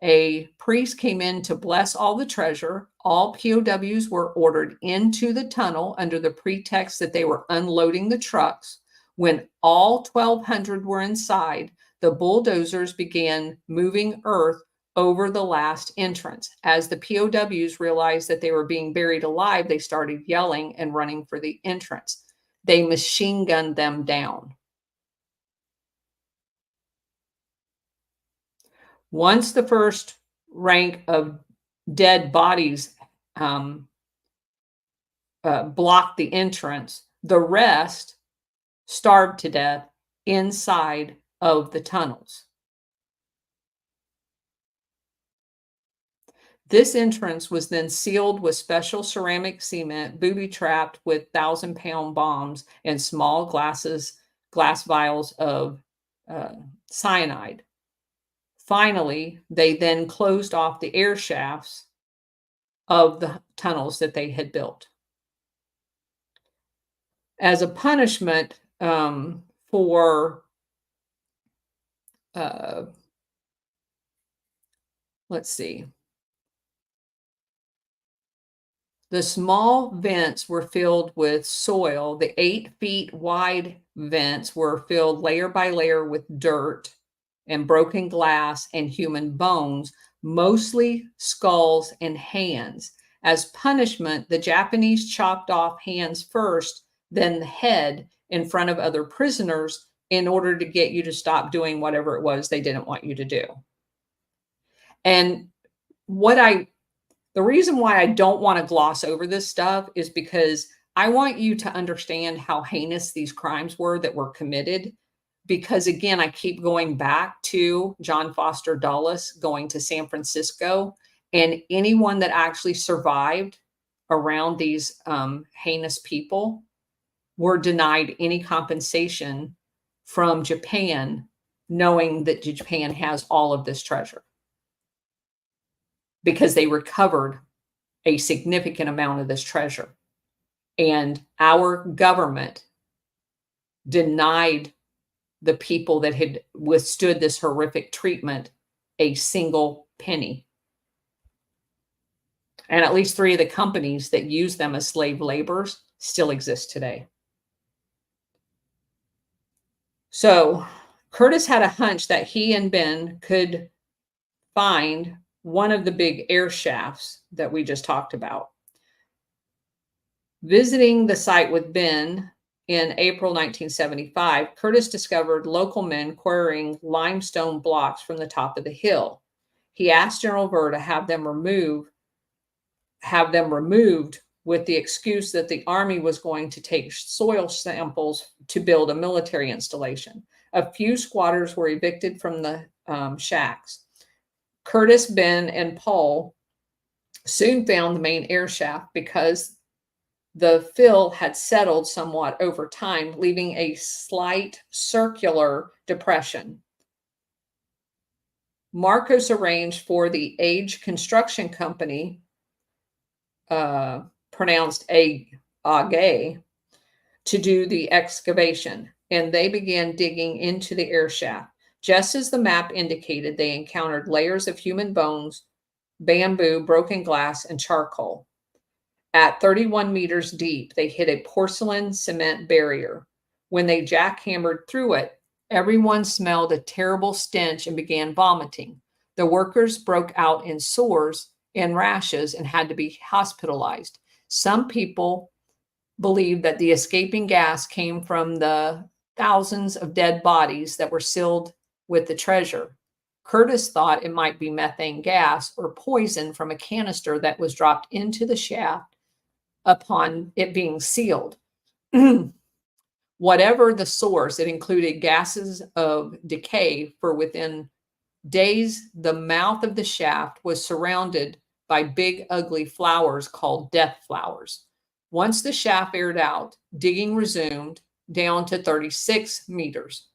A priest came in to bless all the treasure. All POWs were ordered into the tunnel under the pretext that they were unloading the trucks. When all 1,200 were inside, the bulldozers began moving earth over the last entrance. As the POWs realized that they were being buried alive, they started yelling and running for the entrance. They machine gunned them down. Once the first rank of dead bodies blocked the entrance, the rest starved to death inside of the tunnels. This entrance was then sealed with special ceramic cement, booby-trapped with 1,000-pound bombs and small glass vials of cyanide. Finally, they then closed off the air shafts of the tunnels that they had built. As a punishment for let's see. The small vents were filled with soil. The 8 feet wide vents were filled layer by layer with dirt and broken glass and human bones, mostly skulls and hands. As punishment, the Japanese chopped off hands first, then the head in front of other prisoners in order to get you to stop doing whatever it was they didn't want you to do. And the reason why I don't want to gloss over this stuff is because I want you to understand how heinous these crimes were that were committed. Because again, I keep going back to John Foster Dulles going to San Francisco, and anyone that actually survived around these heinous people were denied any compensation from Japan, knowing that Japan has all of this treasure, because they recovered a significant amount of this treasure. And our government denied the people that had withstood this horrific treatment a single penny. And at least 3 of the companies that use them as slave laborers still exist today. So Curtis had a hunch that he and Ben could find one of the big air shafts that we just talked about. Visiting the site with Ben in April 1975, Curtis discovered local men quarrying limestone blocks from the top of the hill. He asked General Burr to have them removed with the excuse that the Army was going to take soil samples to build a military installation. A few squatters were evicted from the shacks. Curtis, Ben, and Paul soon found the main air shaft because the fill had settled somewhat over time, leaving a slight circular depression. Marcos arranged for the Age Construction Company, pronounced AGE, to do the excavation, and they began digging into the air shaft. Just as the map indicated, they encountered layers of human bones, bamboo, broken glass, and charcoal. At 31 meters deep, they hit a porcelain cement barrier. When they jackhammered through it, everyone smelled a terrible stench and began vomiting. The workers broke out in sores and rashes and had to be hospitalized. Some people believed that the escaping gas came from the thousands of dead bodies that were sealed with the treasure. Curtis thought it might be methane gas or poison from a canister that was dropped into the shaft upon it being sealed. Whatever the source, it included gases of decay, for within days, the mouth of the shaft was surrounded by big, ugly flowers called death flowers. Once the shaft aired out, digging resumed down to 36 meters.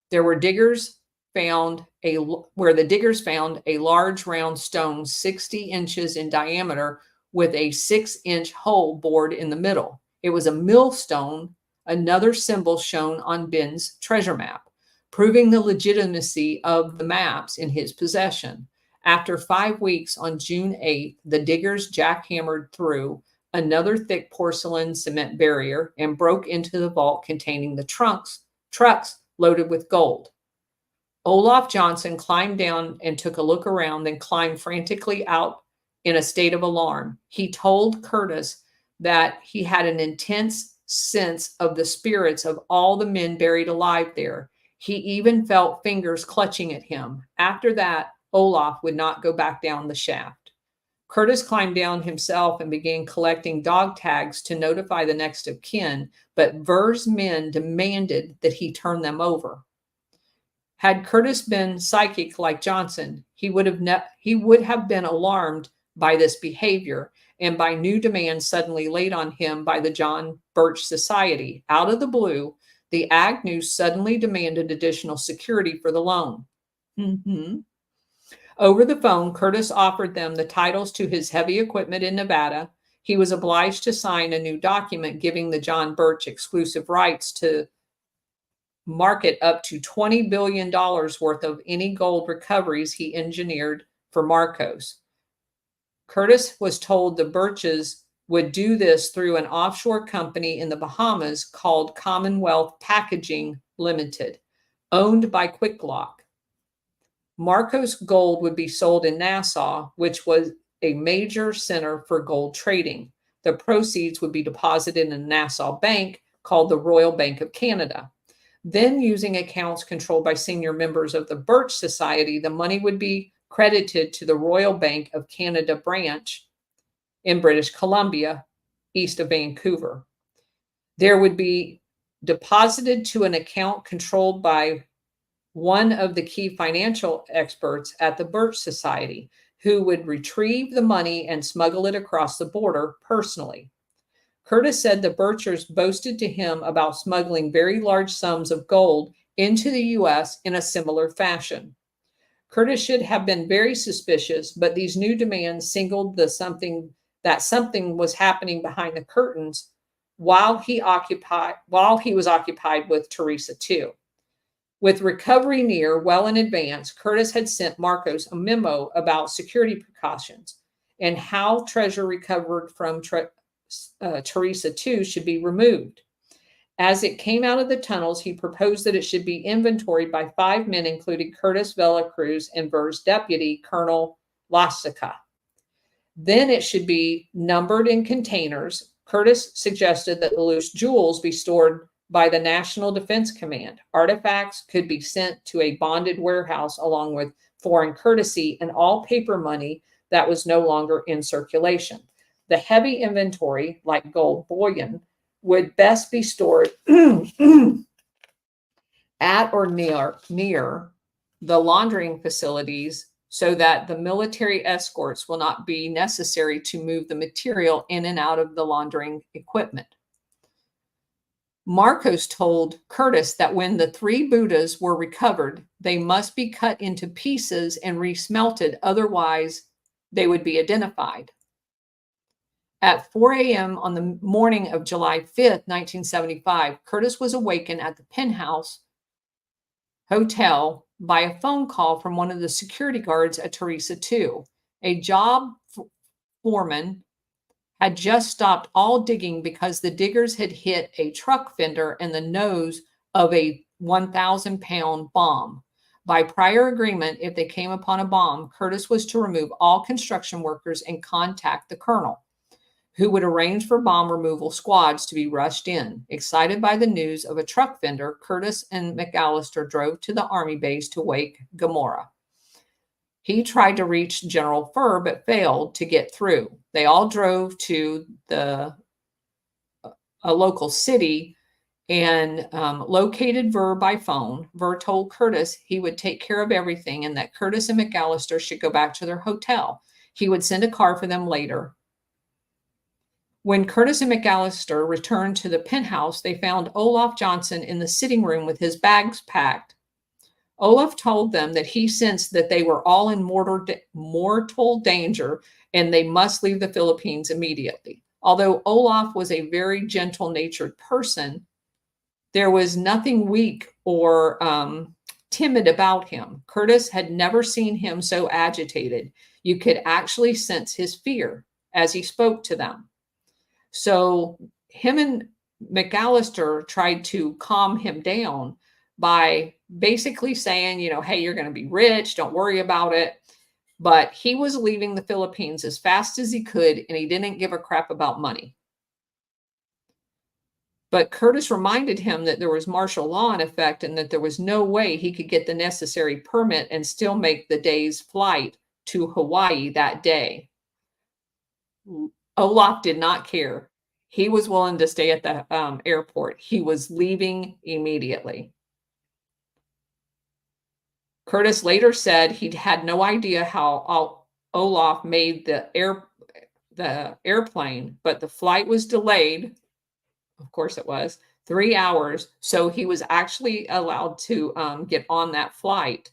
Where the diggers found a large round stone 60 inches in diameter with a 6-inch hole bored in the middle. It was a millstone, another symbol shown on Ben's treasure map, proving the legitimacy of the maps in his possession. After 5 weeks, on June 8th, the diggers jackhammered through another thick porcelain cement barrier and broke into the vault containing the trucks loaded with gold. Olaf Johnson climbed down and took a look around, then climbed frantically out in a state of alarm. He told Curtis that he had an intense sense of the spirits of all the men buried alive there. He even felt fingers clutching at him. After that, Olaf would not go back down the shaft. Curtis climbed down himself and began collecting dog tags to notify the next of kin, but Ver's men demanded that he turn them over. Had Curtis been psychic like Johnson, he would have been alarmed by this behavior and by new demands suddenly laid on him by the John Birch Society. Out of the blue, the Agnews suddenly demanded additional security for the loan. Over the phone, Curtis offered them the titles to his heavy equipment in Nevada. He was obliged to sign a new document giving the John Birch exclusive rights to market up to $20 billion worth of any gold recoveries he engineered for Marcos. Curtis was told the Birches would do this through an offshore company in the Bahamas called Commonwealth Packaging Limited, owned by QuickLock. Marcos gold would be sold in Nassau, which was a major center for gold trading. The proceeds would be deposited in a Nassau bank called the Royal Bank of Canada. Then, using accounts controlled by senior members of the Birch Society, the money would be credited to the Royal Bank of Canada branch in British Columbia, east of Vancouver. There would be deposited to an account controlled by one of the key financial experts at the Birch Society, who would retrieve the money and smuggle it across the border personally. Curtis said the Birchers boasted to him about smuggling very large sums of gold into the U.S. in a similar fashion. Curtis should have been very suspicious, but these new demands signaled something was happening behind the curtains while he was occupied with Teresa too. With recovery near well in advance, Curtis had sent Marcos a memo about security precautions and how treasure recovered from Teresa 2 should be removed. As it came out of the tunnels, he proposed that it should be inventoried by 5 men, including Curtis Velacruz and Ver's deputy, Colonel Lassica. Then it should be numbered in containers. Curtis suggested that the loose jewels be stored by the National Defense Command. Artifacts could be sent to a bonded warehouse along with foreign currency and all paper money that was no longer in circulation. The heavy inventory, like gold bullion, would best be stored at or near the laundering facilities so that the military escorts will not be necessary to move the material in and out of the laundering equipment. Marcos told Curtis that when the 3 Buddhas were recovered, they must be cut into pieces and resmelted, otherwise they would be identified. At 4 a.m. on the morning of July 5th, 1975, Curtis was awakened at the Penthouse Hotel by a phone call from one of the security guards at Teresa 2. A job foreman had just stopped all digging because the diggers had hit a truck fender in the nose of a 1,000-pound bomb. By prior agreement, if they came upon a bomb, Curtis was to remove all construction workers and contact the colonel, who would arrange for bomb removal squads to be rushed in. Excited by the news of a truck fender, Curtis and McAllister drove to the Army base to wake Gamora. He tried to reach General Furr, but failed to get through. They all drove to a local city and located Furr by phone. Furr told Curtis he would take care of everything and that Curtis and McAllister should go back to their hotel. He would send a car for them later. When Curtis and McAllister returned to the penthouse, they found Olaf Johnson in the sitting room with his bags packed. Olaf told them that he sensed that they were all in mortal danger and they must leave the Philippines immediately. Although Olaf was a very gentle-natured person, there was nothing weak or timid about him. Curtis had never seen him so agitated. You could actually sense his fear as he spoke to them. So him and McAllister tried to calm him down by basically saying, hey, you're going to be rich. Don't worry about it. But he was leaving the Philippines as fast as he could, and he didn't give a crap about money. But Curtis reminded him that there was martial law in effect and that there was no way he could get the necessary permit and still make the day's flight to Hawaii that day. Olaf did not care. He was willing to stay at the airport. He was leaving immediately. Curtis later said he had no idea how Olaf made the airplane, but the flight was delayed. Of course it was 3 hours. So he was actually allowed to get on that flight.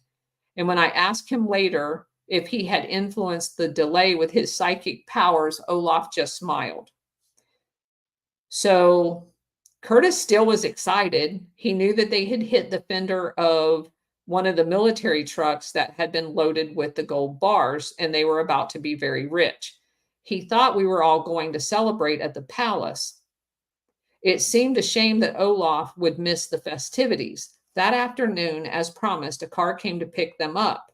And when I asked him later if he had influenced the delay with his psychic powers, Olaf just smiled. So Curtis still was excited. He knew that they had hit the fender of one of the military trucks that had been loaded with the gold bars, and they were about to be very rich. He thought we were all going to celebrate at the palace. It seemed a shame that Olaf would miss the festivities. That afternoon, as promised, a car came to pick them up.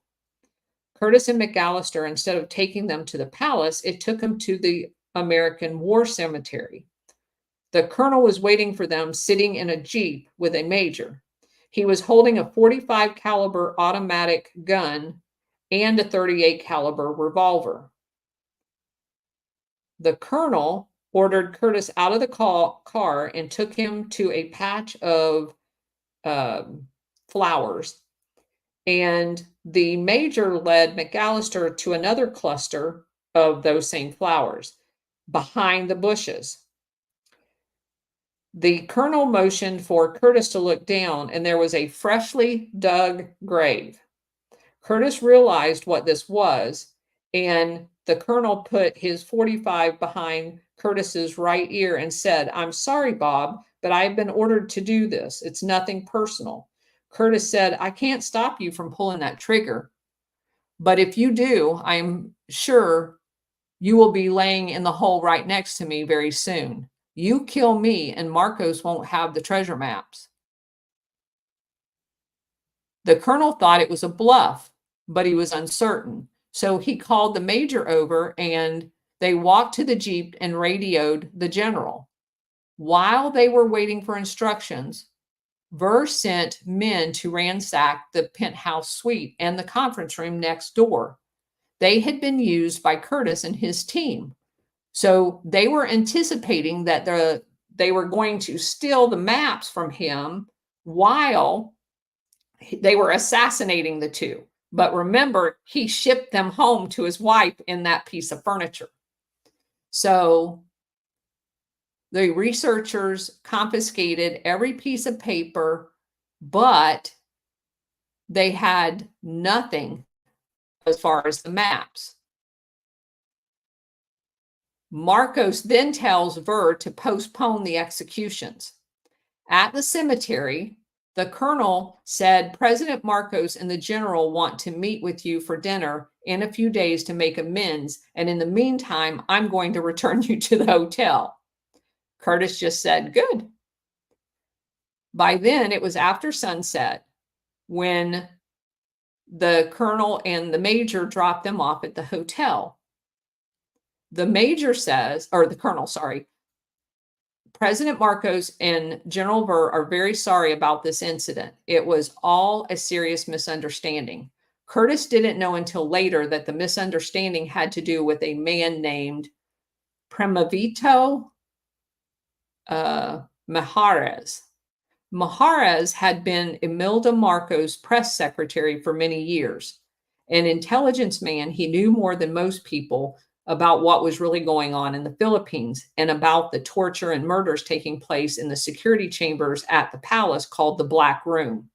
Curtis and McAllister, instead of taking them to the palace, it took them to the American War Cemetery. The colonel was waiting for them sitting in a Jeep with a major. He was holding a .45 caliber automatic gun and a .38 caliber revolver. The colonel ordered Curtis out of the car and took him to a patch of flowers. And the major led McAllister to another cluster of those same flowers behind the bushes. The colonel motioned for Curtis to look down, and there was a freshly dug grave. Curtis realized what this was, and the colonel put his .45 behind Curtis's right ear and said, "I'm sorry, Bob, but I've been ordered to do this. It's nothing personal." Curtis said, "I can't stop you from pulling that trigger, but if you do, I'm sure you will be laying in the hole right next to me very soon. You kill me and Marcos won't have the treasure maps." The colonel thought it was a bluff, but he was uncertain. So he called the major over and they walked to the Jeep and radioed the general. While they were waiting for instructions, Furr sent men to ransack the penthouse suite and the conference room next door. They had been used by Curtis and his team. So they were anticipating that they were going to steal the maps from him while they were assassinating the two. But remember, he shipped them home to his wife in that piece of furniture. So the researchers confiscated every piece of paper, but they had nothing as far as the maps. Marcos then tells Ver to postpone the executions. At the cemetery, the colonel said, President Marcos and the general want to meet with you for dinner in a few days to make amends. And in the meantime, I'm going to return you to the hotel. Curtis just said, good. By then, it was after sunset when the colonel and the major dropped them off at the hotel. The major says, or the colonel, sorry, President Marcos and General Ver are very sorry about this incident. It was all a serious misunderstanding. Curtis didn't know until later that the misunderstanding had to do with a man named Primavito Mijares. Mijares had been Imelda Marcos' press secretary for many years. An intelligence man, he knew more than most people about what was really going on in the Philippines and about the torture and murders taking place in the security chambers at the palace called the Black Room.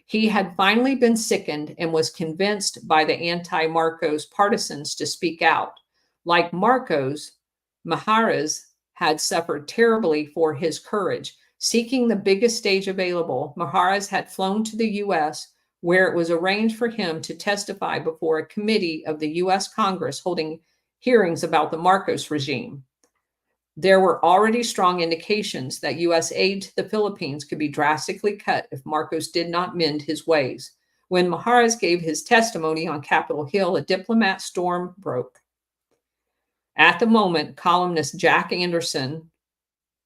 He had finally been sickened and was convinced by the anti-Marcos partisans to speak out. Like Marcos, Mijares had suffered terribly for his courage. Seeking the biggest stage available, Mijares had flown to the U.S., where it was arranged for him to testify before a committee of the U.S. Congress holding hearings about the Marcos regime. There were already strong indications that U.S. aid to the Philippines could be drastically cut if Marcos did not mend his ways. When Mijares gave his testimony on Capitol Hill, a diplomat storm broke. At the moment, columnist Jack Anderson,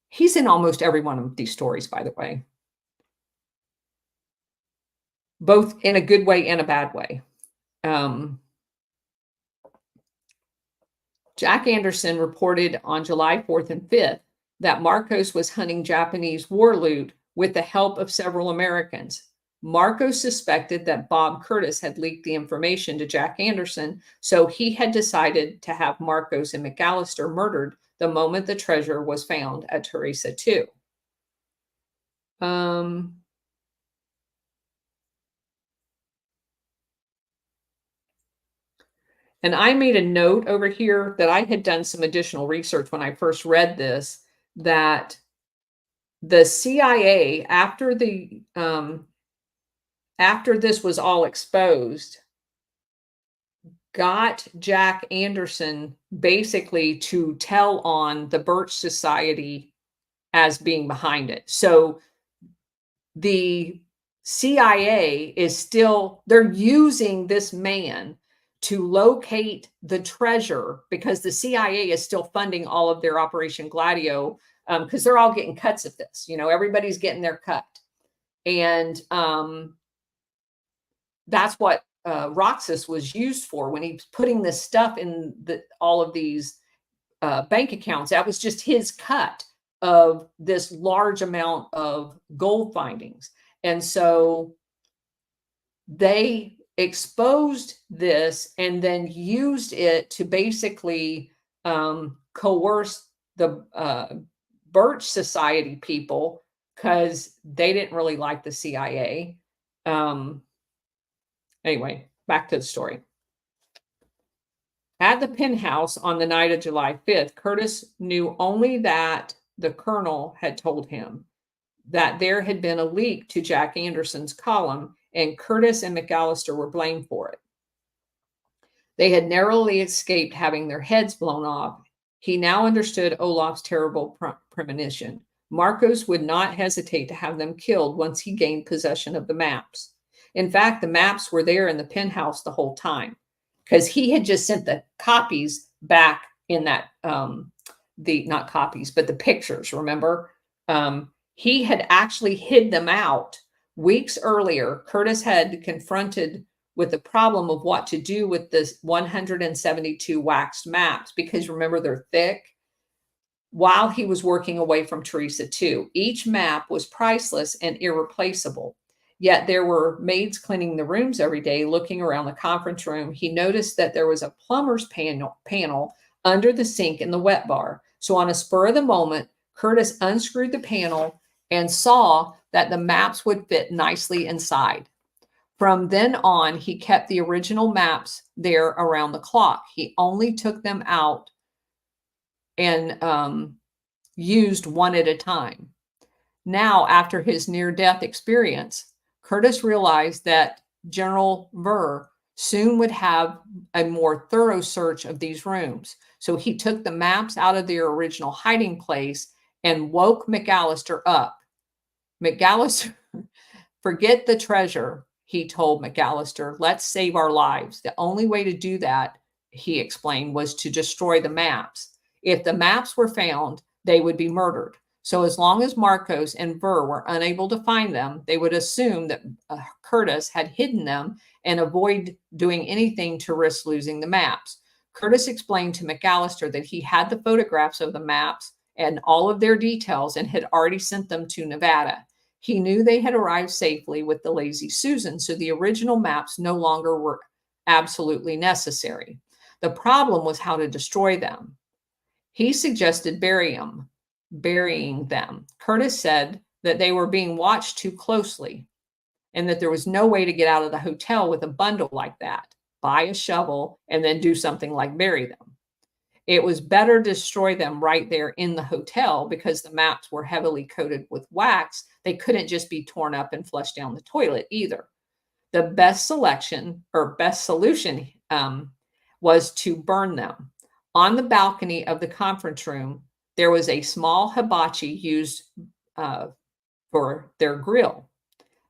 he's in almost every one of these stories, by the way, both in a good way and a bad way. Jack Anderson reported on July 4th and 5th that Marcos was hunting Japanese war loot with the help of several Americans. Marcos suspected that Bob Curtis had leaked the information to Jack Anderson, so he had decided to have Marcos and McAllister murdered the moment the treasure was found at Teresa II. And I made a note over here that I had done some additional research when I first read this, that the CIA, after this was all exposed, got Jack Anderson basically to tell on the Birch Society as being behind it. So the CIA is still, they're using this man to locate the treasure because the CIA is still funding all of their Operation Gladio, because they're all getting cuts of this. You know, everybody's getting their cut. And that's what Roxas was used for when he was putting this stuff in all of these bank accounts. That was just his cut of this large amount of gold findings. And so they exposed this and then used it to basically coerce the Birch Society people because they didn't really like the CIA. Anyway, back to the story. At the penthouse on the night of July 5th, Curtis knew only that the colonel had told him that there had been a leak to Jack Anderson's column, and Curtis and McAllister were blamed for it. They had narrowly escaped having their heads blown off. He now understood Olaf's terrible premonition. Marcos would not hesitate to have them killed once he gained possession of the maps. In fact, the maps were there in the penthouse the whole time because he had just sent the copies back in that, not copies, but the pictures, remember? He had actually hid them out. Weeks earlier, Curtis had confronted with the problem of what to do with this 172 waxed maps, because remember, they're thick, while he was working away from Teresa II. Each map was priceless and irreplaceable. Yet there were maids cleaning the rooms every day. Looking around the conference room, he noticed that there was a plumber's panel under the sink in the wet bar. So on a spur of the moment, Curtis unscrewed the panel and saw that the maps would fit nicely inside. From then on, he kept the original maps there around the clock. He only took them out and used one at a time. Now, after his near-death experience, Curtis realized that General Burr soon would have a more thorough search of these rooms. So he took the maps out of their original hiding place and woke McAllister up. McAllister, forget the treasure, he told McAllister. Let's save our lives. The only way to do that, he explained, was to destroy the maps. If the maps were found, they would be murdered. So as long as Marcos and Burr were unable to find them, they would assume that Curtis had hidden them and avoid doing anything to risk losing the maps. Curtis explained to McAllister that he had the photographs of the maps and all of their details and had already sent them to Nevada. He knew they had arrived safely with the Lazy Susan, so the original maps no longer were absolutely necessary. The problem was how to destroy them. He suggested burying them. Curtis said that they were being watched too closely and that there was no way to get out of the hotel with a bundle like that, buy a shovel, and then do something like bury them. It was better to destroy them right there in the hotel because the maps were heavily coated with wax. They couldn't just be torn up and flushed down the toilet either. The best solution was to burn them. On the balcony of the conference room, there was a small hibachi used for their grill.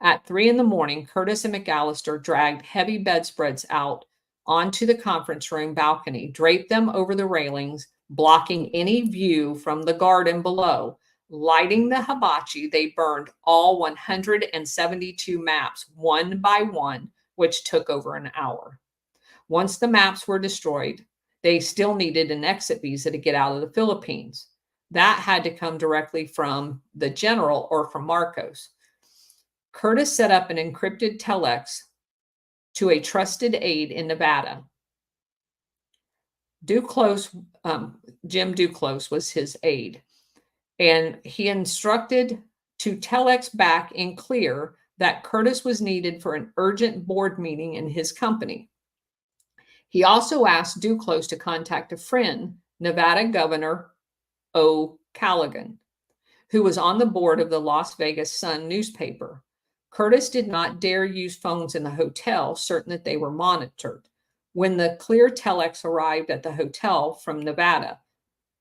At 3 a.m, Curtis and McAllister dragged heavy bedspreads out onto the conference room balcony, draped them over the railings, blocking any view from the garden below. Lighting the hibachi, they burned all 172 maps one by one, which took over an hour. Once the maps were destroyed, they still needed an exit visa to get out of the Philippines. That had to come directly from the general or from Marcos. Curtis set up an encrypted telex to a trusted aide in Nevada. Jim Duclos was his aide, and he instructed to telex back in clear that Curtis was needed for an urgent board meeting in his company. He also asked Duclos to contact a friend, Nevada Governor O'Callaghan, who was on the board of the Las Vegas Sun newspaper. Curtis did not dare use phones in the hotel, certain that they were monitored. When the clear telex arrived at the hotel from Nevada,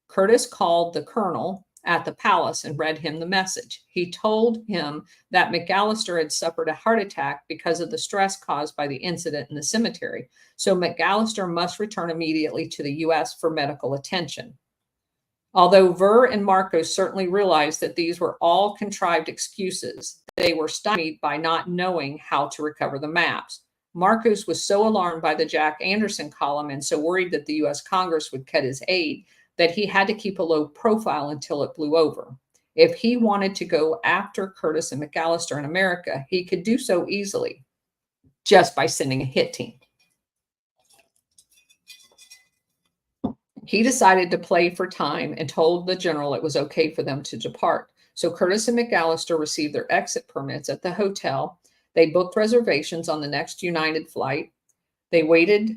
Curtis called the colonel at the palace and read him the message. He told him that McAllister had suffered a heart attack because of the stress caused by the incident in the cemetery, so McAllister must return immediately to the U.S. for medical attention. Although Burr and Marcos certainly realized that these were all contrived excuses, they were stymied by not knowing how to recover the maps. Marcos was so alarmed by the Jack Anderson column and so worried that the U.S. Congress would cut his aid that he had to keep a low profile until it blew over. If he wanted to go after Curtis and McAllister in America, he could do so easily just by sending a hit team. He decided to play for time and told the general it was okay for them to depart. So Curtis and McAllister received their exit permits at the hotel. They booked reservations on the next United flight. They waited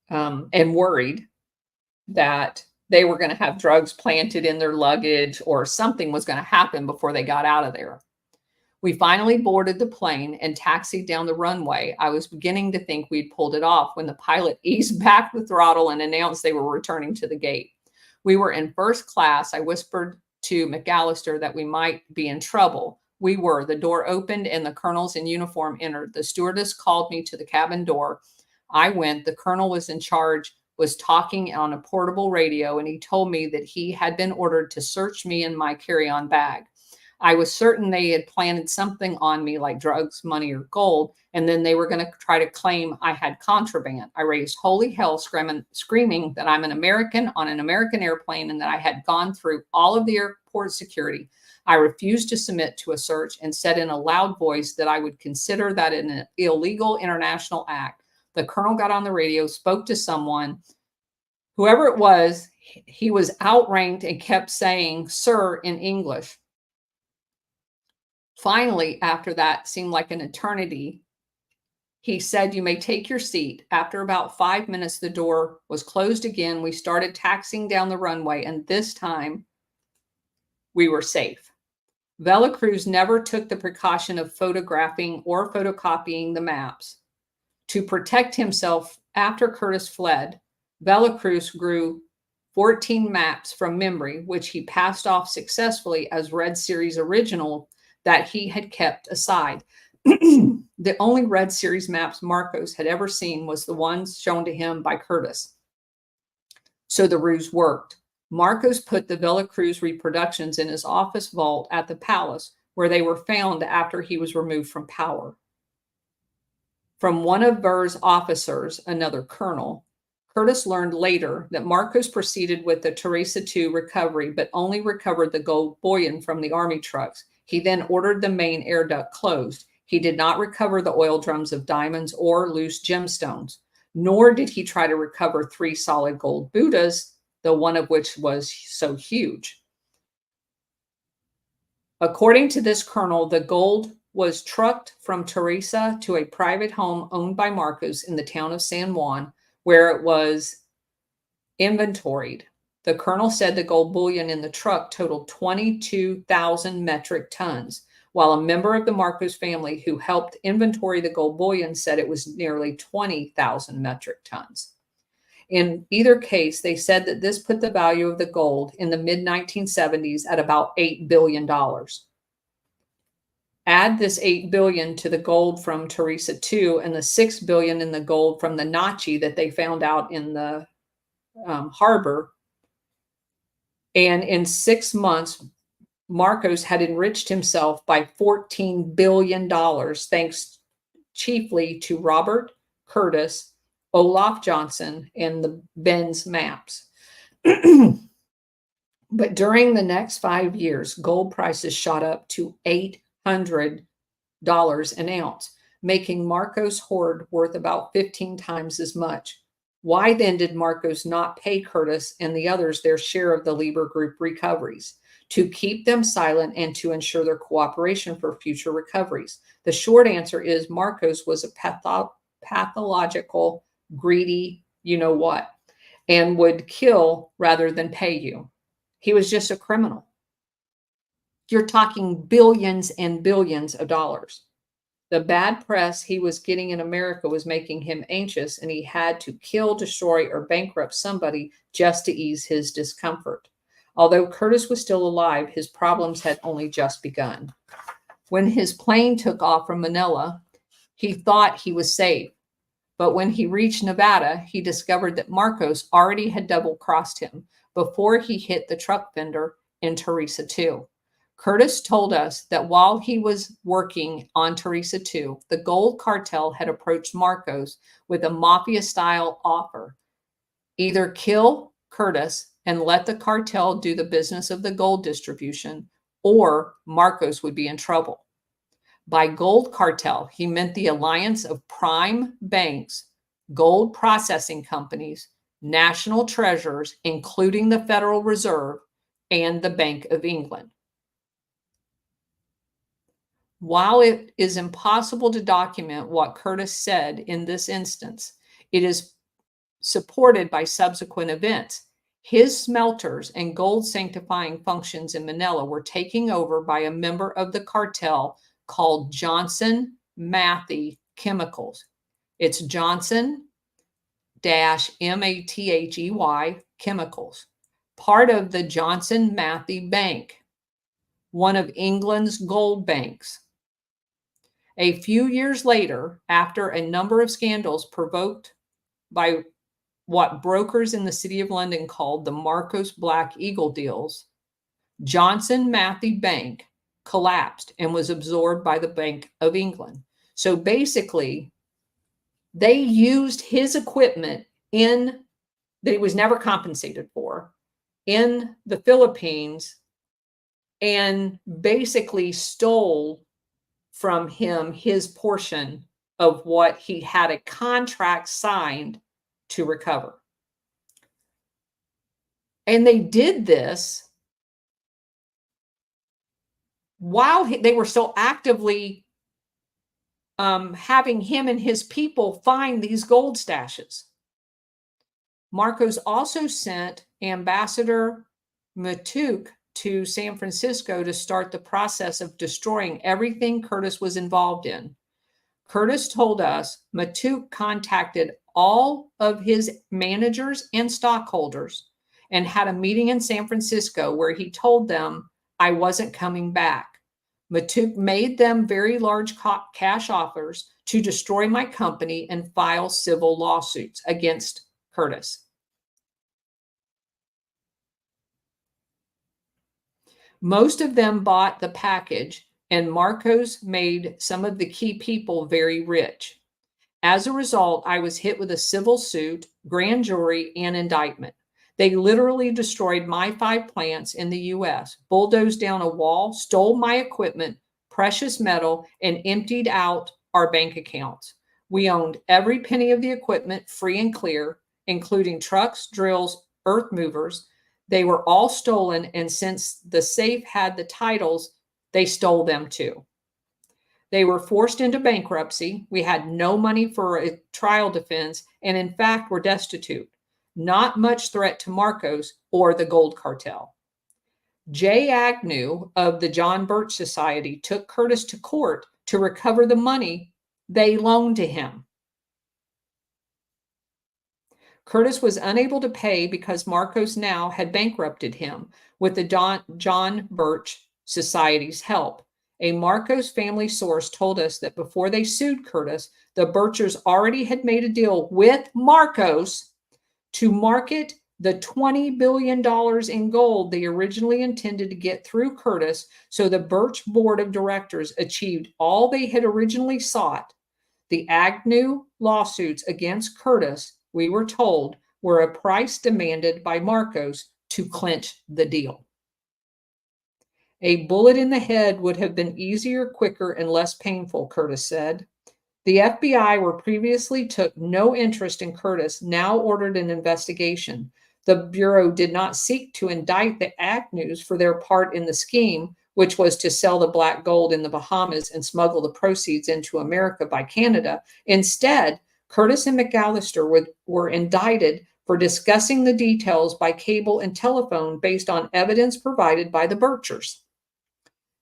and worried that they were going to have drugs planted in their luggage or something was going to happen before they got out of there. We finally boarded the plane and taxied down the runway. I was beginning to think we'd pulled it off when the pilot eased back the throttle and announced they were returning to the gate. We were in first class. I whispered to McAllister that we might be in trouble. We were. The door opened and the colonels in uniform entered. The stewardess called me to the cabin door. I went. The colonel was in charge, was talking on a portable radio, and he told me that he had been ordered to search me and my carry-on bag. I was certain they had planted something on me like drugs, money, or gold, and then they were going to try to claim I had contraband. I raised holy hell, screaming that I'm an American on an American airplane and that I had gone through all of the airport security. I refused to submit to a search and said in a loud voice that I would consider that an illegal international act. The colonel got on the radio, spoke to someone. Whoever it was, he was outranked and kept saying, "Sir," in English. Finally, after that seemed like an eternity, He said, "You may take your seat." After about 5 minutes, the door was closed again. We started taxiing down the runway, and this time we were safe. Velacruz never took the precaution of photographing or photocopying the maps. To protect himself after Curtis fled, Velacruz grew 14 maps from memory, which he passed off successfully as Red Series original that he had kept aside. The only Red Series maps Marcos had ever seen was the ones shown to him by Curtis. So the ruse worked. Marcos put the Velacruz reproductions in his office vault at the palace, where they were found after he was removed from power. From one of Burr's officers, another colonel, Curtis learned later that Marcos proceeded with the Teresa II recovery, but only recovered the gold bullion from the army trucks. He then ordered the main air duct closed. He did not recover the oil drums of diamonds or loose gemstones, nor did he try to recover 3 solid gold Buddhas, the one of which was so huge. According to this colonel, the gold was trucked from Teresa to a private home owned by Marcos in the town of San Juan, where it was inventoried. The colonel said the gold bullion in the truck totaled 22,000 metric tons, while a member of the Marcos family who helped inventory the gold bullion said it was nearly 20,000 metric tons. In either case, they said that this put the value of the gold in the mid-1970s at about $8 billion. Add this $8 billion to the gold from Teresa II and the $6 billion in the gold from the Nachi that they found out in the harbor. And in 6 months, Marcos had enriched himself by $14 billion, thanks chiefly to Robert Curtis, Olaf Johnson, and the Benz maps. But during the next 5 years, gold prices shot up to $800 an ounce, making Marcos' hoard worth about 15 times as much. Why then did Marcos not pay Curtis and the others their share of the Lieber Group recoveries? To keep them silent and to ensure their cooperation for future recoveries. The short answer is Marcos was a pathological, greedy, you-know-what, and would kill rather than pay you. He was just a criminal. You're talking billions and billions of dollars. The bad press he was getting in America was making him anxious, and he had to kill, destroy, or bankrupt somebody just to ease his discomfort. Although Curtis was still alive, his problems had only just begun. When his plane took off from Manila, he thought he was safe. But when he reached Nevada, he discovered that Marcos already had double-crossed him before he hit the truck vendor in Teresa II. Curtis told us that while he was working on Teresa II, the gold cartel had approached Marcos with a mafia-style offer. Either kill Curtis and let the cartel do the business of the gold distribution, or Marcos would be in trouble. By gold cartel, he meant the alliance of prime banks, gold processing companies, national treasurers, including the Federal Reserve and the Bank of England. While it is impossible to document what Curtis said in this instance, it is supported by subsequent events. His smelters and gold sanctifying functions in Manila were taken over by a member of the cartel called Johnson Matthey Chemicals. It's Johnson-Mathey Chemicals, part of the Johnson Matthey Bank, one of England's gold banks. A few years later, after a number of scandals provoked by what brokers in the City of London called the Marcos Black Eagle deals, Johnson Matthey Bank collapsed and was absorbed by the Bank of England. So basically, they used his equipment that he was never compensated for in the Philippines and basically stole from him his portion of what he had a contract signed to recover. And they did this while they were still actively having him and his people find these gold stashes. Marcos also sent Ambassador Matuk to San Francisco to start the process of destroying everything Curtis was involved in. Curtis told us Matuk contacted all of his managers and stockholders and had a meeting in San Francisco where he told them I wasn't coming back. Matuk made them very large cash offers to destroy my company and file civil lawsuits against Curtis. Most of them bought the package, and Marcos made some of the key people very rich. As a result, I was hit with a civil suit, grand jury, and indictment. They literally destroyed my 5 plants in the US, bulldozed down a wall, stole my equipment, precious metal, and emptied out our bank accounts. We owned every penny of the equipment free and clear, including trucks, drills, earth movers. They were all stolen, and since the safe had the titles, they stole them too. They were forced into bankruptcy. We had no money for a trial defense, and in fact, were destitute. Not much threat to Marcos or the gold cartel. Jay Agnew of the John Birch Society took Curtis to court to recover the money they loaned to him. Curtis was unable to pay because Marcos now had bankrupted him with the John Birch Society's help. A Marcos family source told us that before they sued Curtis, the Birchers already had made a deal with Marcos to market the $20 billion in gold they originally intended to get through Curtis, so the Birch board of directors achieved all they had originally sought. The Agnew lawsuits against Curtis, we were told, were a price demanded by Marcos to clinch the deal. A bullet in the head would have been easier, quicker, and less painful, Curtis said. The FBI previously took no interest in Curtis, now ordered an investigation. The Bureau did not seek to indict the Agnews for their part in the scheme, which was to sell the black gold in the Bahamas and smuggle the proceeds into America by Canada. Instead, Curtis and McAllister were indicted for discussing the details by cable and telephone based on evidence provided by the Birchers.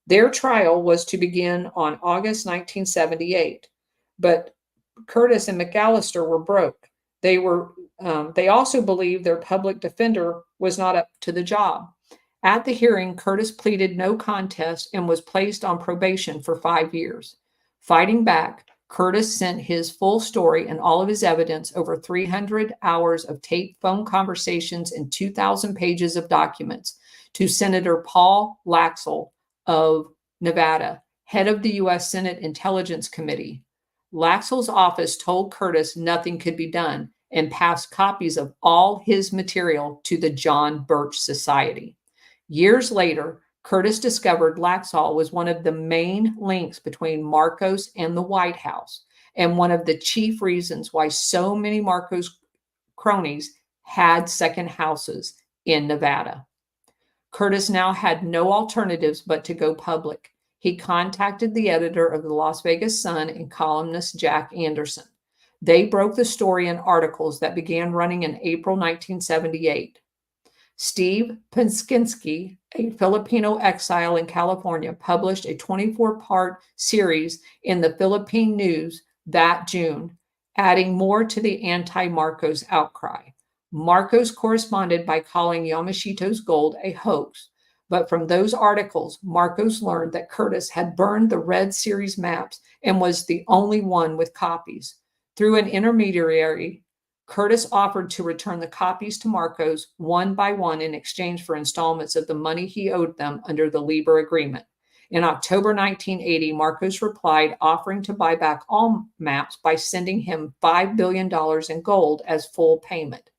Their trial was to begin on August 1978, but Curtis and McAllister were broke. They also believed their public defender was not up to the job. At the hearing, Curtis pleaded no contest and was placed on probation for 5 years. Fighting back, Curtis sent his full story and all of his evidence, over 300 hours of taped phone conversations and 2,000 pages of documents, to Senator Paul Laxalt of Nevada, head of the U.S. Senate Intelligence Committee. Laxalt's office told Curtis nothing could be done and passed copies of all his material to the John Birch Society. Years later, Curtis discovered Laxalt was one of the main links between Marcos and the White House, and one of the chief reasons why so many Marcos cronies had second houses in Nevada. Curtis now had no alternatives but to go public. He contacted the editor of the Las Vegas Sun and columnist Jack Anderson. They broke the story in articles that began running in April 1978. Steve Pinskinski, a Filipino exile in California, published a 24-part series in the Philippine News that June, adding more to the anti-Marcos outcry. Marcos corresponded by calling Yamashito's gold a hoax, but from those articles, Marcos learned that Curtis had burned the Red Series maps and was the only one with copies. Through an intermediary, Curtis offered to return the copies to Marcos one by one in exchange for installments of the money he owed them under the Liber Agreement. In October 1980, Marcos replied, offering to buy back all maps by sending him $5 billion in gold as full payment.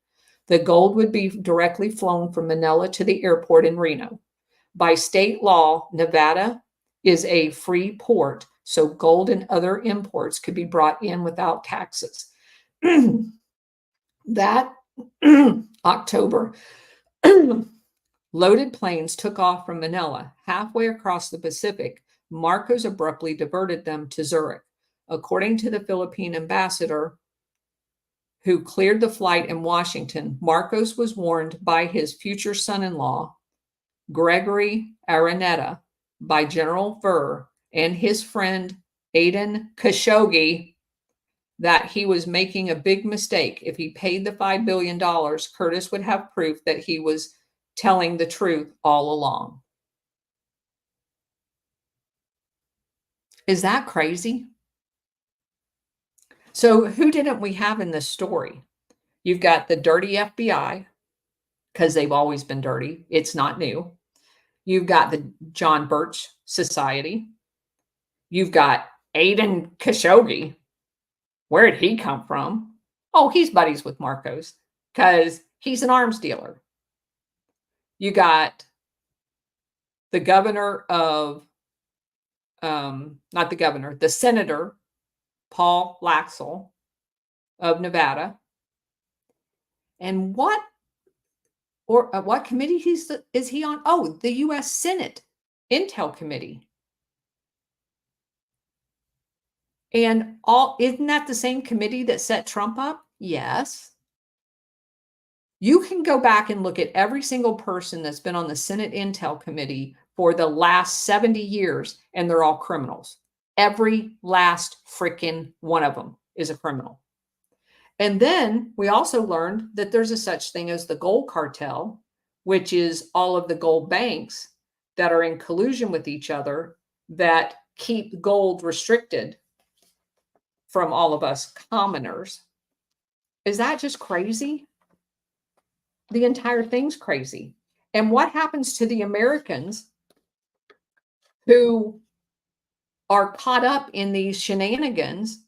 The gold would be directly flown from Manila to the airport in Reno. By state law, Nevada is a free port, so gold and other imports could be brought in without taxes. That October, loaded planes took off from Manila. Halfway across the Pacific, Marcos abruptly diverted them to Zurich. According to the Philippine ambassador who cleared the flight in Washington, Marcos was warned by his future son-in-law, Gregory Araneta, by General Furr and his friend Aiden Khashoggi that he was making a big mistake. If he paid the $5 billion, Curtis would have proof that he was telling the truth all along. Is that crazy? So who didn't we have in this story? You've got the dirty FBI, because they've always been dirty. It's not new. You've got the John Birch Society. You've got Aiden Khashoggi. Where did he come from? Oh, he's buddies with Marcos because he's an arms dealer. You got the governor of, not the governor, the senator, Paul Laxalt of Nevada. And what committee is he on? Oh, the U.S. Senate Intel Committee. And isn't that the same committee that set Trump up? Yes. You can go back and look at every single person that's been on the Senate Intel Committee for the last 70 years, and they're all criminals. Every last freaking one of them is a criminal. And then we also learned that there's a such thing as the gold cartel, which is all of the gold banks that are in collusion with each other that keep gold restricted from all of us commoners. Is that just crazy? The entire thing's crazy. And what happens to the Americans who are caught up in these shenanigans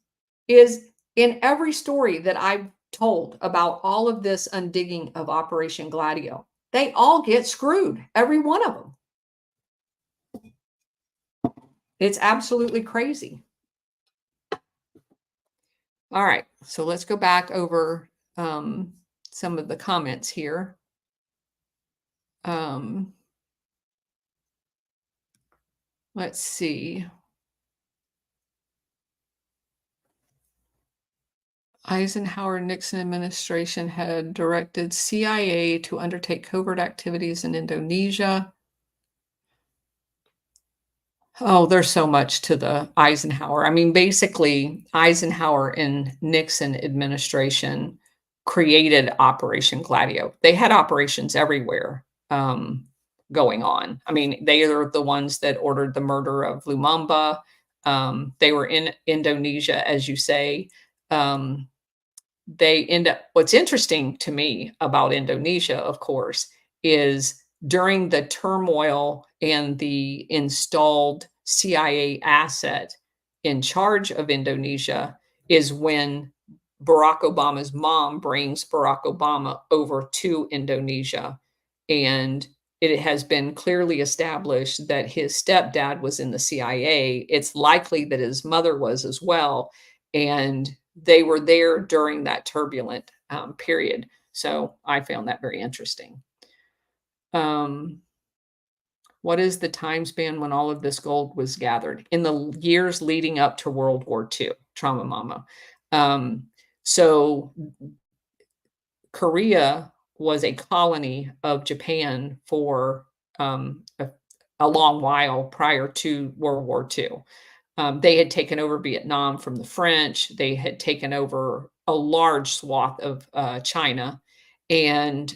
is in every story that I've told about all of this undigging of Operation Gladio. They all get screwed, every one of them. It's absolutely crazy. All right, so let's go back over some of the comments here. Let's see. Eisenhower-Nixon administration had directed CIA to undertake covert activities in Indonesia. Oh, there's so much to the Eisenhower. I mean, basically, Eisenhower and Nixon administration created Operation Gladio. They had operations everywhere going on. I mean, they are the ones that ordered the murder of Lumumba. They were in Indonesia, as you say. They end up, what's interesting to me about Indonesia, of course, is during the turmoil and the installed CIA asset in charge of Indonesia is when Barack Obama's mom brings Barack Obama over to Indonesia. And it has been clearly established that his stepdad was in the CIA. It's likely that his mother was as well. And they were there during that turbulent period. So I found that very interesting. What is the time span when all of this gold was gathered? In the years leading up to World War II, Trauma Mama. So Korea was a colony of Japan for a long while prior to World War II. They had taken over Vietnam from the French. They had taken over a large swath of China and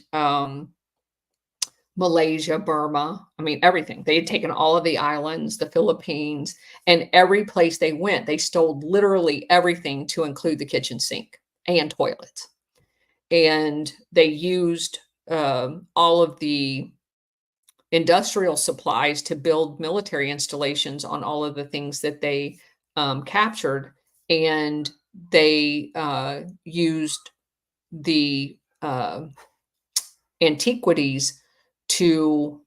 Malaysia, Burma. I mean, everything. They had taken all of the islands, the Philippines, and every place they went, they stole literally everything to include the kitchen sink and toilets. And they used all of the industrial supplies to build military installations on all of the things that they captured. And they used the antiquities to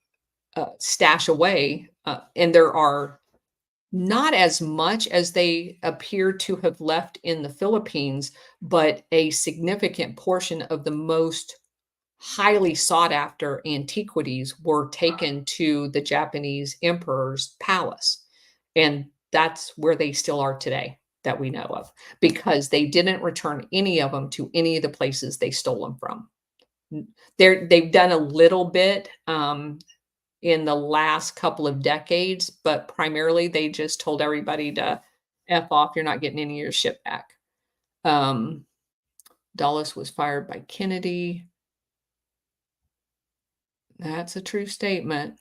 stash away. And there are not as much as they appear to have left in the Philippines, but a significant portion of the most highly sought after antiquities were taken to the Japanese emperor's palace. And that's where they still are today. that we know of, because they didn't return any of them to any of the places they stole them from. They've done a little bit in the last couple of decades, but primarily they just told everybody to F off. You're not getting any of your shit back. Um, Dulles was fired by Kennedy. That's a true statement.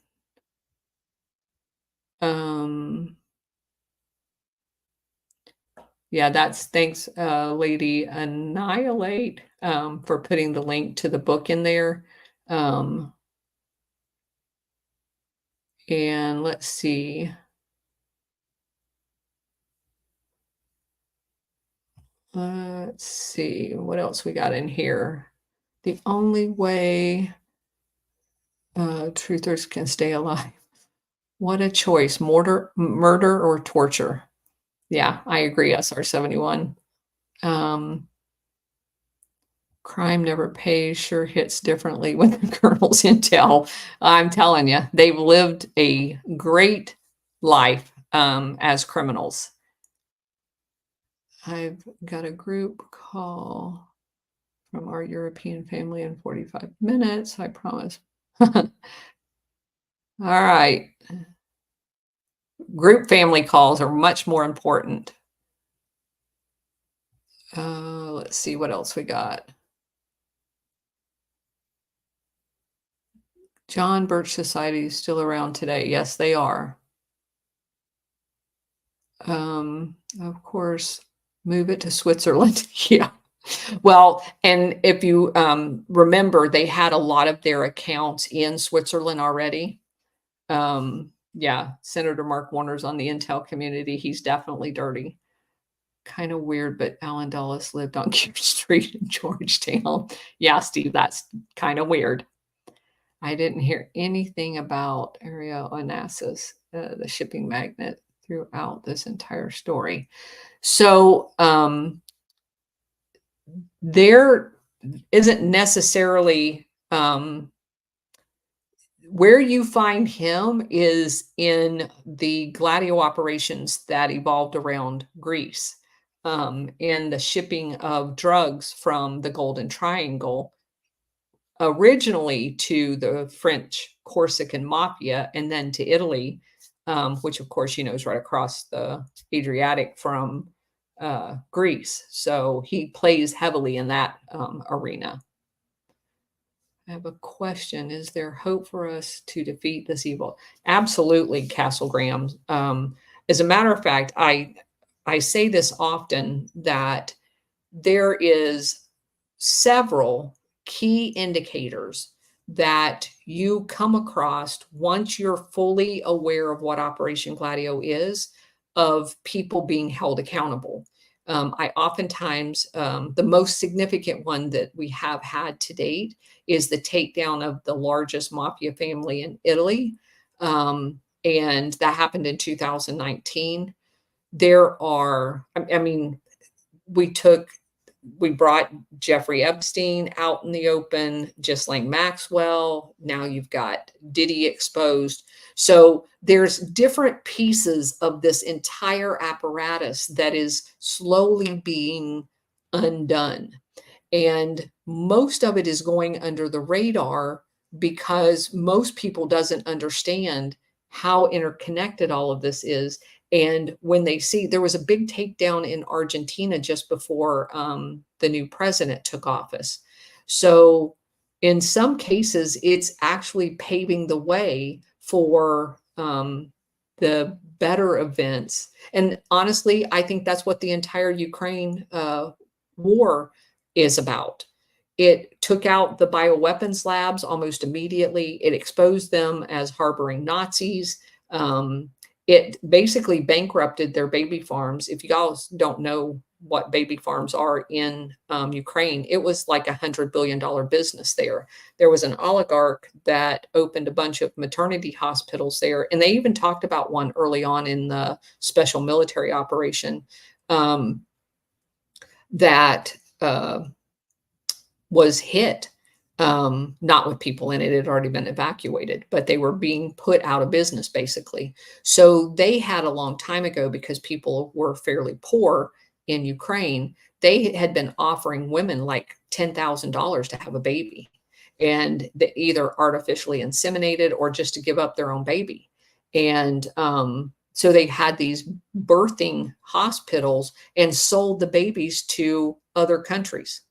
Yeah, that's thanks, Lady Annihilate, for putting the link to the book in there. And let's see. Let's see what else we got in here. The only way truthers can stay alive. What a choice, murder or torture. Yeah, I agree, SR71. Crime never pays, sure hits differently when the colonel's intel. I'm telling you, they've lived a great life as criminals. I've got a group call from our European family in 45 minutes, I promise. All right. Group family calls are much more important. Let's see what else we got. John Birch Society is still around today. Yes, they are. Of course, move it to Switzerland. Yeah. Well, and if you remember, they had a lot of their accounts in Switzerland already. Yeah, Senator Mark Warner's on the intel community. He's definitely dirty. Kind of weird, but Alan Dulles lived on Kear Street in Georgetown. Yeah, Steve, that's kind of weird. I didn't hear anything about Ariel Onassis, the shipping magnate, throughout this entire story. So there isn't necessarily where you find him is in the Gladio operations that evolved around Greece, in the shipping of drugs from the Golden Triangle originally to the French Corsican Mafia and then to Italy, which of course, is right across the Adriatic from Greece. So he plays heavily in that arena. I have a question. Is there hope for us to defeat this evil? Absolutely, Castle Graham. As a matter of fact, I say this often, that there is several key indicators that you come across once you're fully aware of what Operation Gladio is, of people being held accountable. I oftentimes, the most significant one that we have had to date is the takedown of the largest mafia family in Italy. And that happened in 2019. There are, I mean, we brought Jeffrey Epstein out in the open, Ghislaine Maxwell. Now you've got Diddy exposed. So there's different pieces of this entire apparatus that is slowly being undone. And most of it is going under the radar because most people doesn't understand how interconnected all of this is. And when they see, there was a big takedown in Argentina just before the new president took office. So in some cases, it's actually paving the way for the better events. And honestly, I think that's what the entire Ukraine war is about. It took out the bioweapons labs almost immediately. It exposed them as harboring Nazis. It basically bankrupted their baby farms. If you guys don't know what baby farms are in Ukraine, it was like $100 billion business there. There was an oligarch that opened a bunch of maternity hospitals there. And they even talked about one early on in the special military operation that was hit Not with people in it. It had already been evacuated, but they were being put out of business basically. So they had a long time ago, because people were fairly poor in Ukraine, they had been offering women like $10,000 to have a baby, and they either artificially inseminated or just to give up their own baby. And so they had these birthing hospitals and sold the babies to other countries.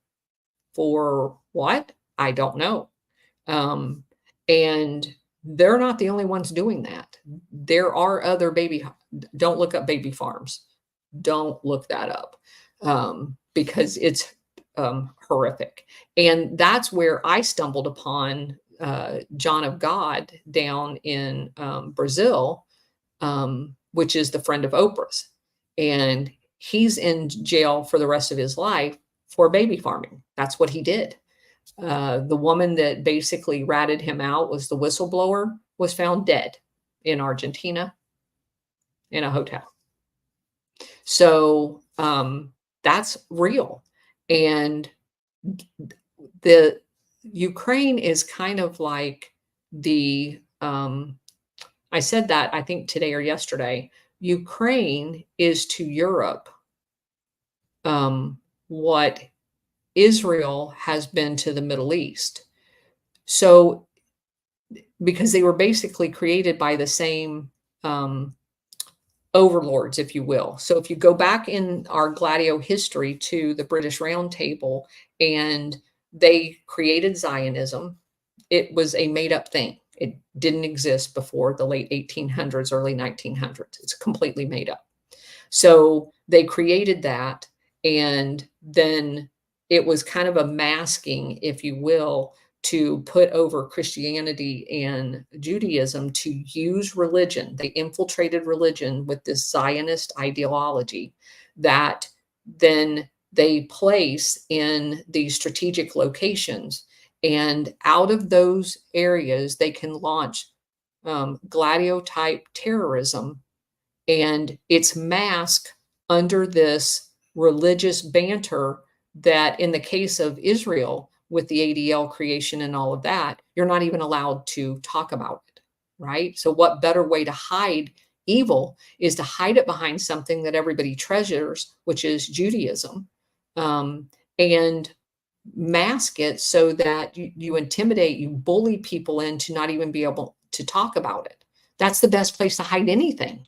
For what? I don't know. Um, and they're not the only ones doing that. There are other don't look up baby farms. Don't look that up, because it's horrific. And that's where I stumbled upon John of God down in Brazil, which is the friend of Oprah's. And he's in jail for the rest of his life for baby farming. That's what he did. The woman that basically ratted him out, was the whistleblower, was found dead in Argentina in a hotel. So that's real. And the Ukraine is kind of like the, I said that I think today or yesterday, Ukraine is to Europe what Israel has been to the Middle East. So, because they were basically created by the same overlords, if you will. So if you go back in our Gladio history to the British Round Table, and they created Zionism, it was a made up thing. It didn't exist before the late 1800s, early 1900s. It's completely made up. So they created that, and then it was kind of a masking, if you will, to put over Christianity and Judaism, to use religion. They infiltrated religion with this Zionist ideology that then they place in these strategic locations. And out of those areas, they can launch Gladio type terrorism, and it's masked under this religious banter that, in the case of Israel, with the ADL creation and all of that, you're not even allowed to talk about it, right? So what better way to hide evil is to hide it behind something that everybody treasures, which is Judaism, and mask it so that you intimidate, you bully people into not even be able to talk about it. That's the best place to hide anything,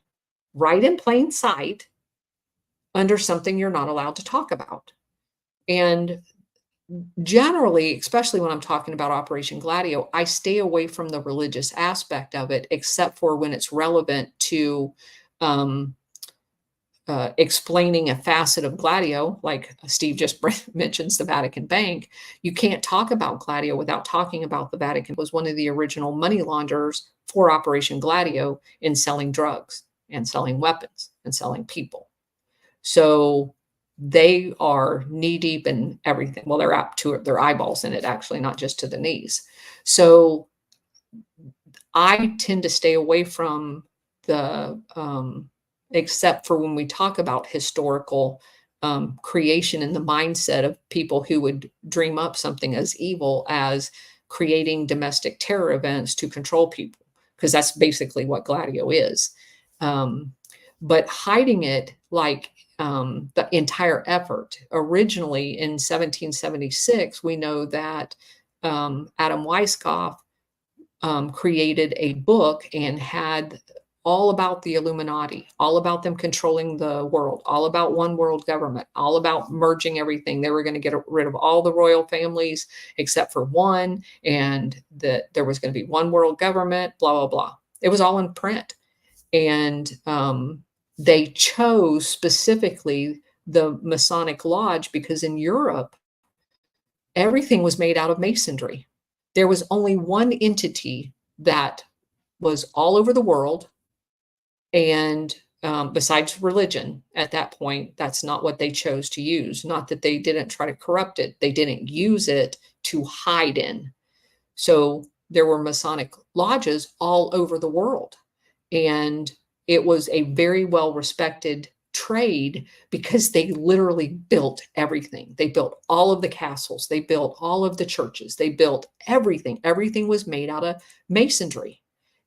right in plain sight, under something you're not allowed to talk about. And generally, especially when I'm talking about Operation Gladio, I stay away from the religious aspect of it, except for when it's relevant to explaining a facet of Gladio, like Steve just mentions the Vatican Bank. You can't talk about Gladio without talking about the Vatican. It was one of the original money launderers for Operation Gladio in selling drugs and selling weapons and selling people. So they are knee deep in everything. Well, they're up to their eyeballs in it, actually, not just to the knees. So I tend to stay away from the, except for when we talk about historical creation and the mindset of people who would dream up something as evil as creating domestic terror events to control people, because that's basically what Gladio is. But hiding it, like the entire effort. Originally in 1776, we know that Adam Weishaupt created a book and had all about the Illuminati, all about them controlling the world, all about one world government, all about merging everything. They were going to get rid of all the royal families except for one, and that there was going to be one world government, blah, blah, blah. It was all in print. And they chose specifically the Masonic Lodge because in Europe, everything was made out of masonry. There was only one entity that was all over the world, and besides religion at that point, that's not what they chose to use. Not that they didn't try to corrupt it. They didn't use it to hide in. So there were Masonic lodges all over the world. And it was a very well respected trade because they literally built everything. They built all of the castles, they built all of the churches, they built everything. Everything was made out of masonry.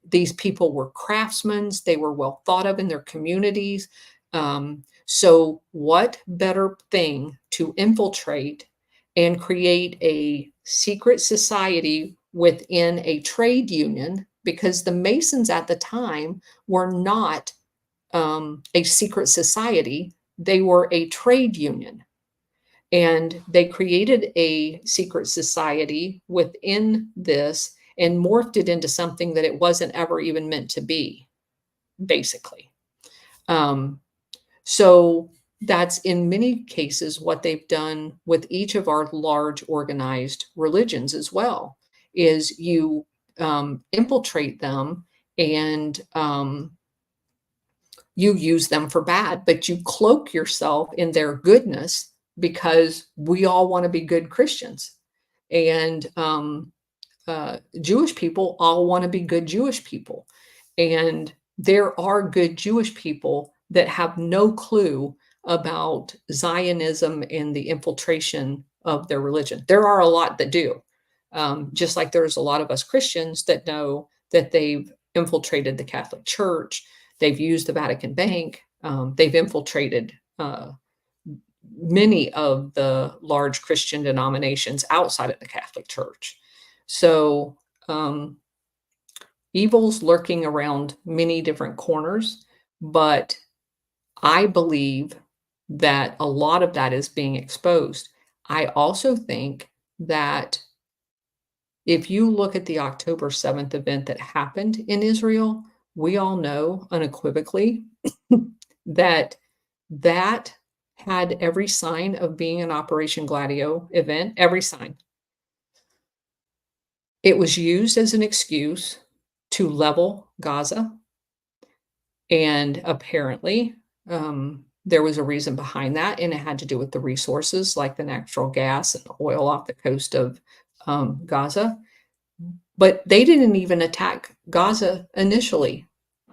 These people were craftsmen, they were well thought of in their communities. So, what better thing to infiltrate and create a secret society within a trade union? Because the Masons at the time were not a secret society, they were a trade union. And they created a secret society within this and morphed it into something that it wasn't ever even meant to be, basically. Um, so that's in many cases what they've done with each of our large organized religions as well, is you infiltrate them and you use them for bad, but you cloak yourself in their goodness because we all want to be good Christians. And Jewish people all want to be good Jewish people. And there are good Jewish people that have no clue about Zionism and the infiltration of their religion. There are a lot that do. Just like there's a lot of us Christians that know that they've infiltrated the Catholic Church, they've used the Vatican Bank, they've infiltrated many of the large Christian denominations outside of the Catholic Church. So evil's lurking around many different corners, but I believe that a lot of that is being exposed. I also think that if you look at the October 7th event that happened in Israel, we all know unequivocally that that had every sign of being an Operation Gladio event, every sign. It was used as an excuse to level Gaza, and apparently, there was a reason behind that, and it had to do with the resources like the natural gas and oil off the coast of Gaza. But they didn't even attack Gaza initially,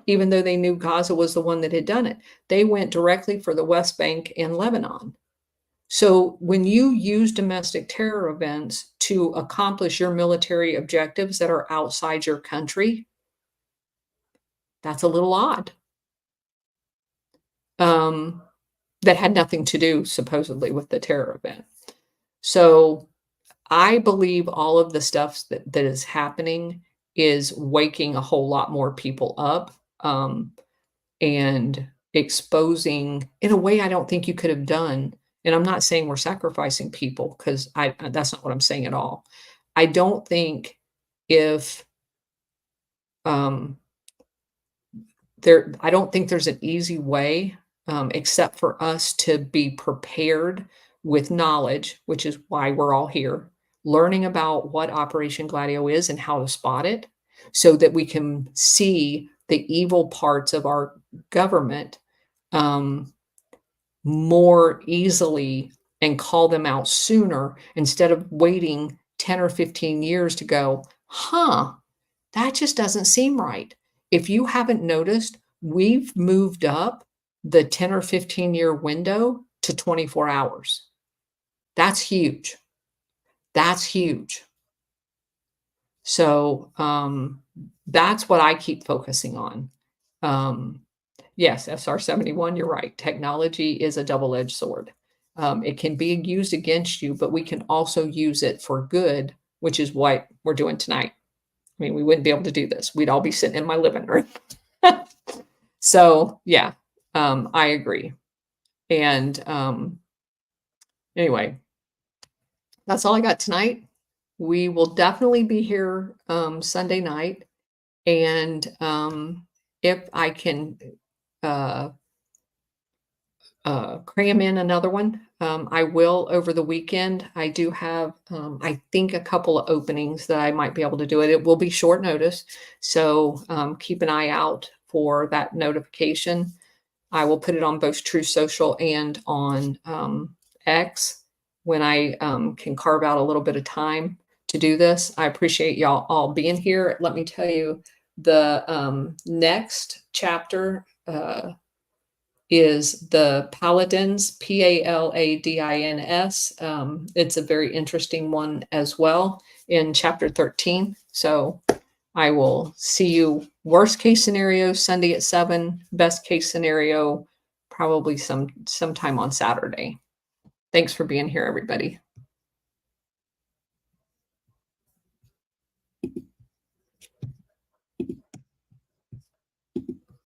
even though they knew Gaza was the one that had done it. They went directly for the West Bank and Lebanon. So when you use domestic terror events to accomplish your military objectives that are outside your country, that's a little odd. That had nothing to do, supposedly, with the terror event. So I believe all of the stuff that is happening is waking a whole lot more people up, and exposing in a way I don't think you could have done. And I'm not saying we're sacrificing people, because that's not what I'm saying at all. I don't think if I don't think there's an easy way, except for us to be prepared with knowledge, which is why we're all here, learning about what Operation Gladio is and how to spot it, so that we can see the evil parts of our government more easily and call them out sooner, instead of waiting 10 or 15 years to go, huh, that just doesn't seem right. If you haven't noticed, we've moved up the 10 or 15-year window to 24 hours. That's huge. That's huge. So that's what I keep focusing on. Yes, SR-71, you're right. Technology is a double-edged sword. It can be used against you, but we can also use it for good, which is what we're doing tonight. I mean, we wouldn't be able to do this. We'd all be sitting in my living room. So, yeah, I agree. And anyway, that's all I got tonight. We will definitely be here Sunday night. And if I can cram in another one, I will over the weekend. I do have, I think, a couple of openings that I might be able to do it. It will be short notice, so keep an eye out for that notification. I will put it on both True Social and on X when I can carve out a little bit of time to do this. I appreciate y'all all being here. Let me tell you, the next chapter is the Paladins, Paladins. It's a very interesting one as well in chapter 13. So I will see you worst case scenario Sunday at 7, best case scenario probably sometime on Saturday. Thanks for being here, everybody.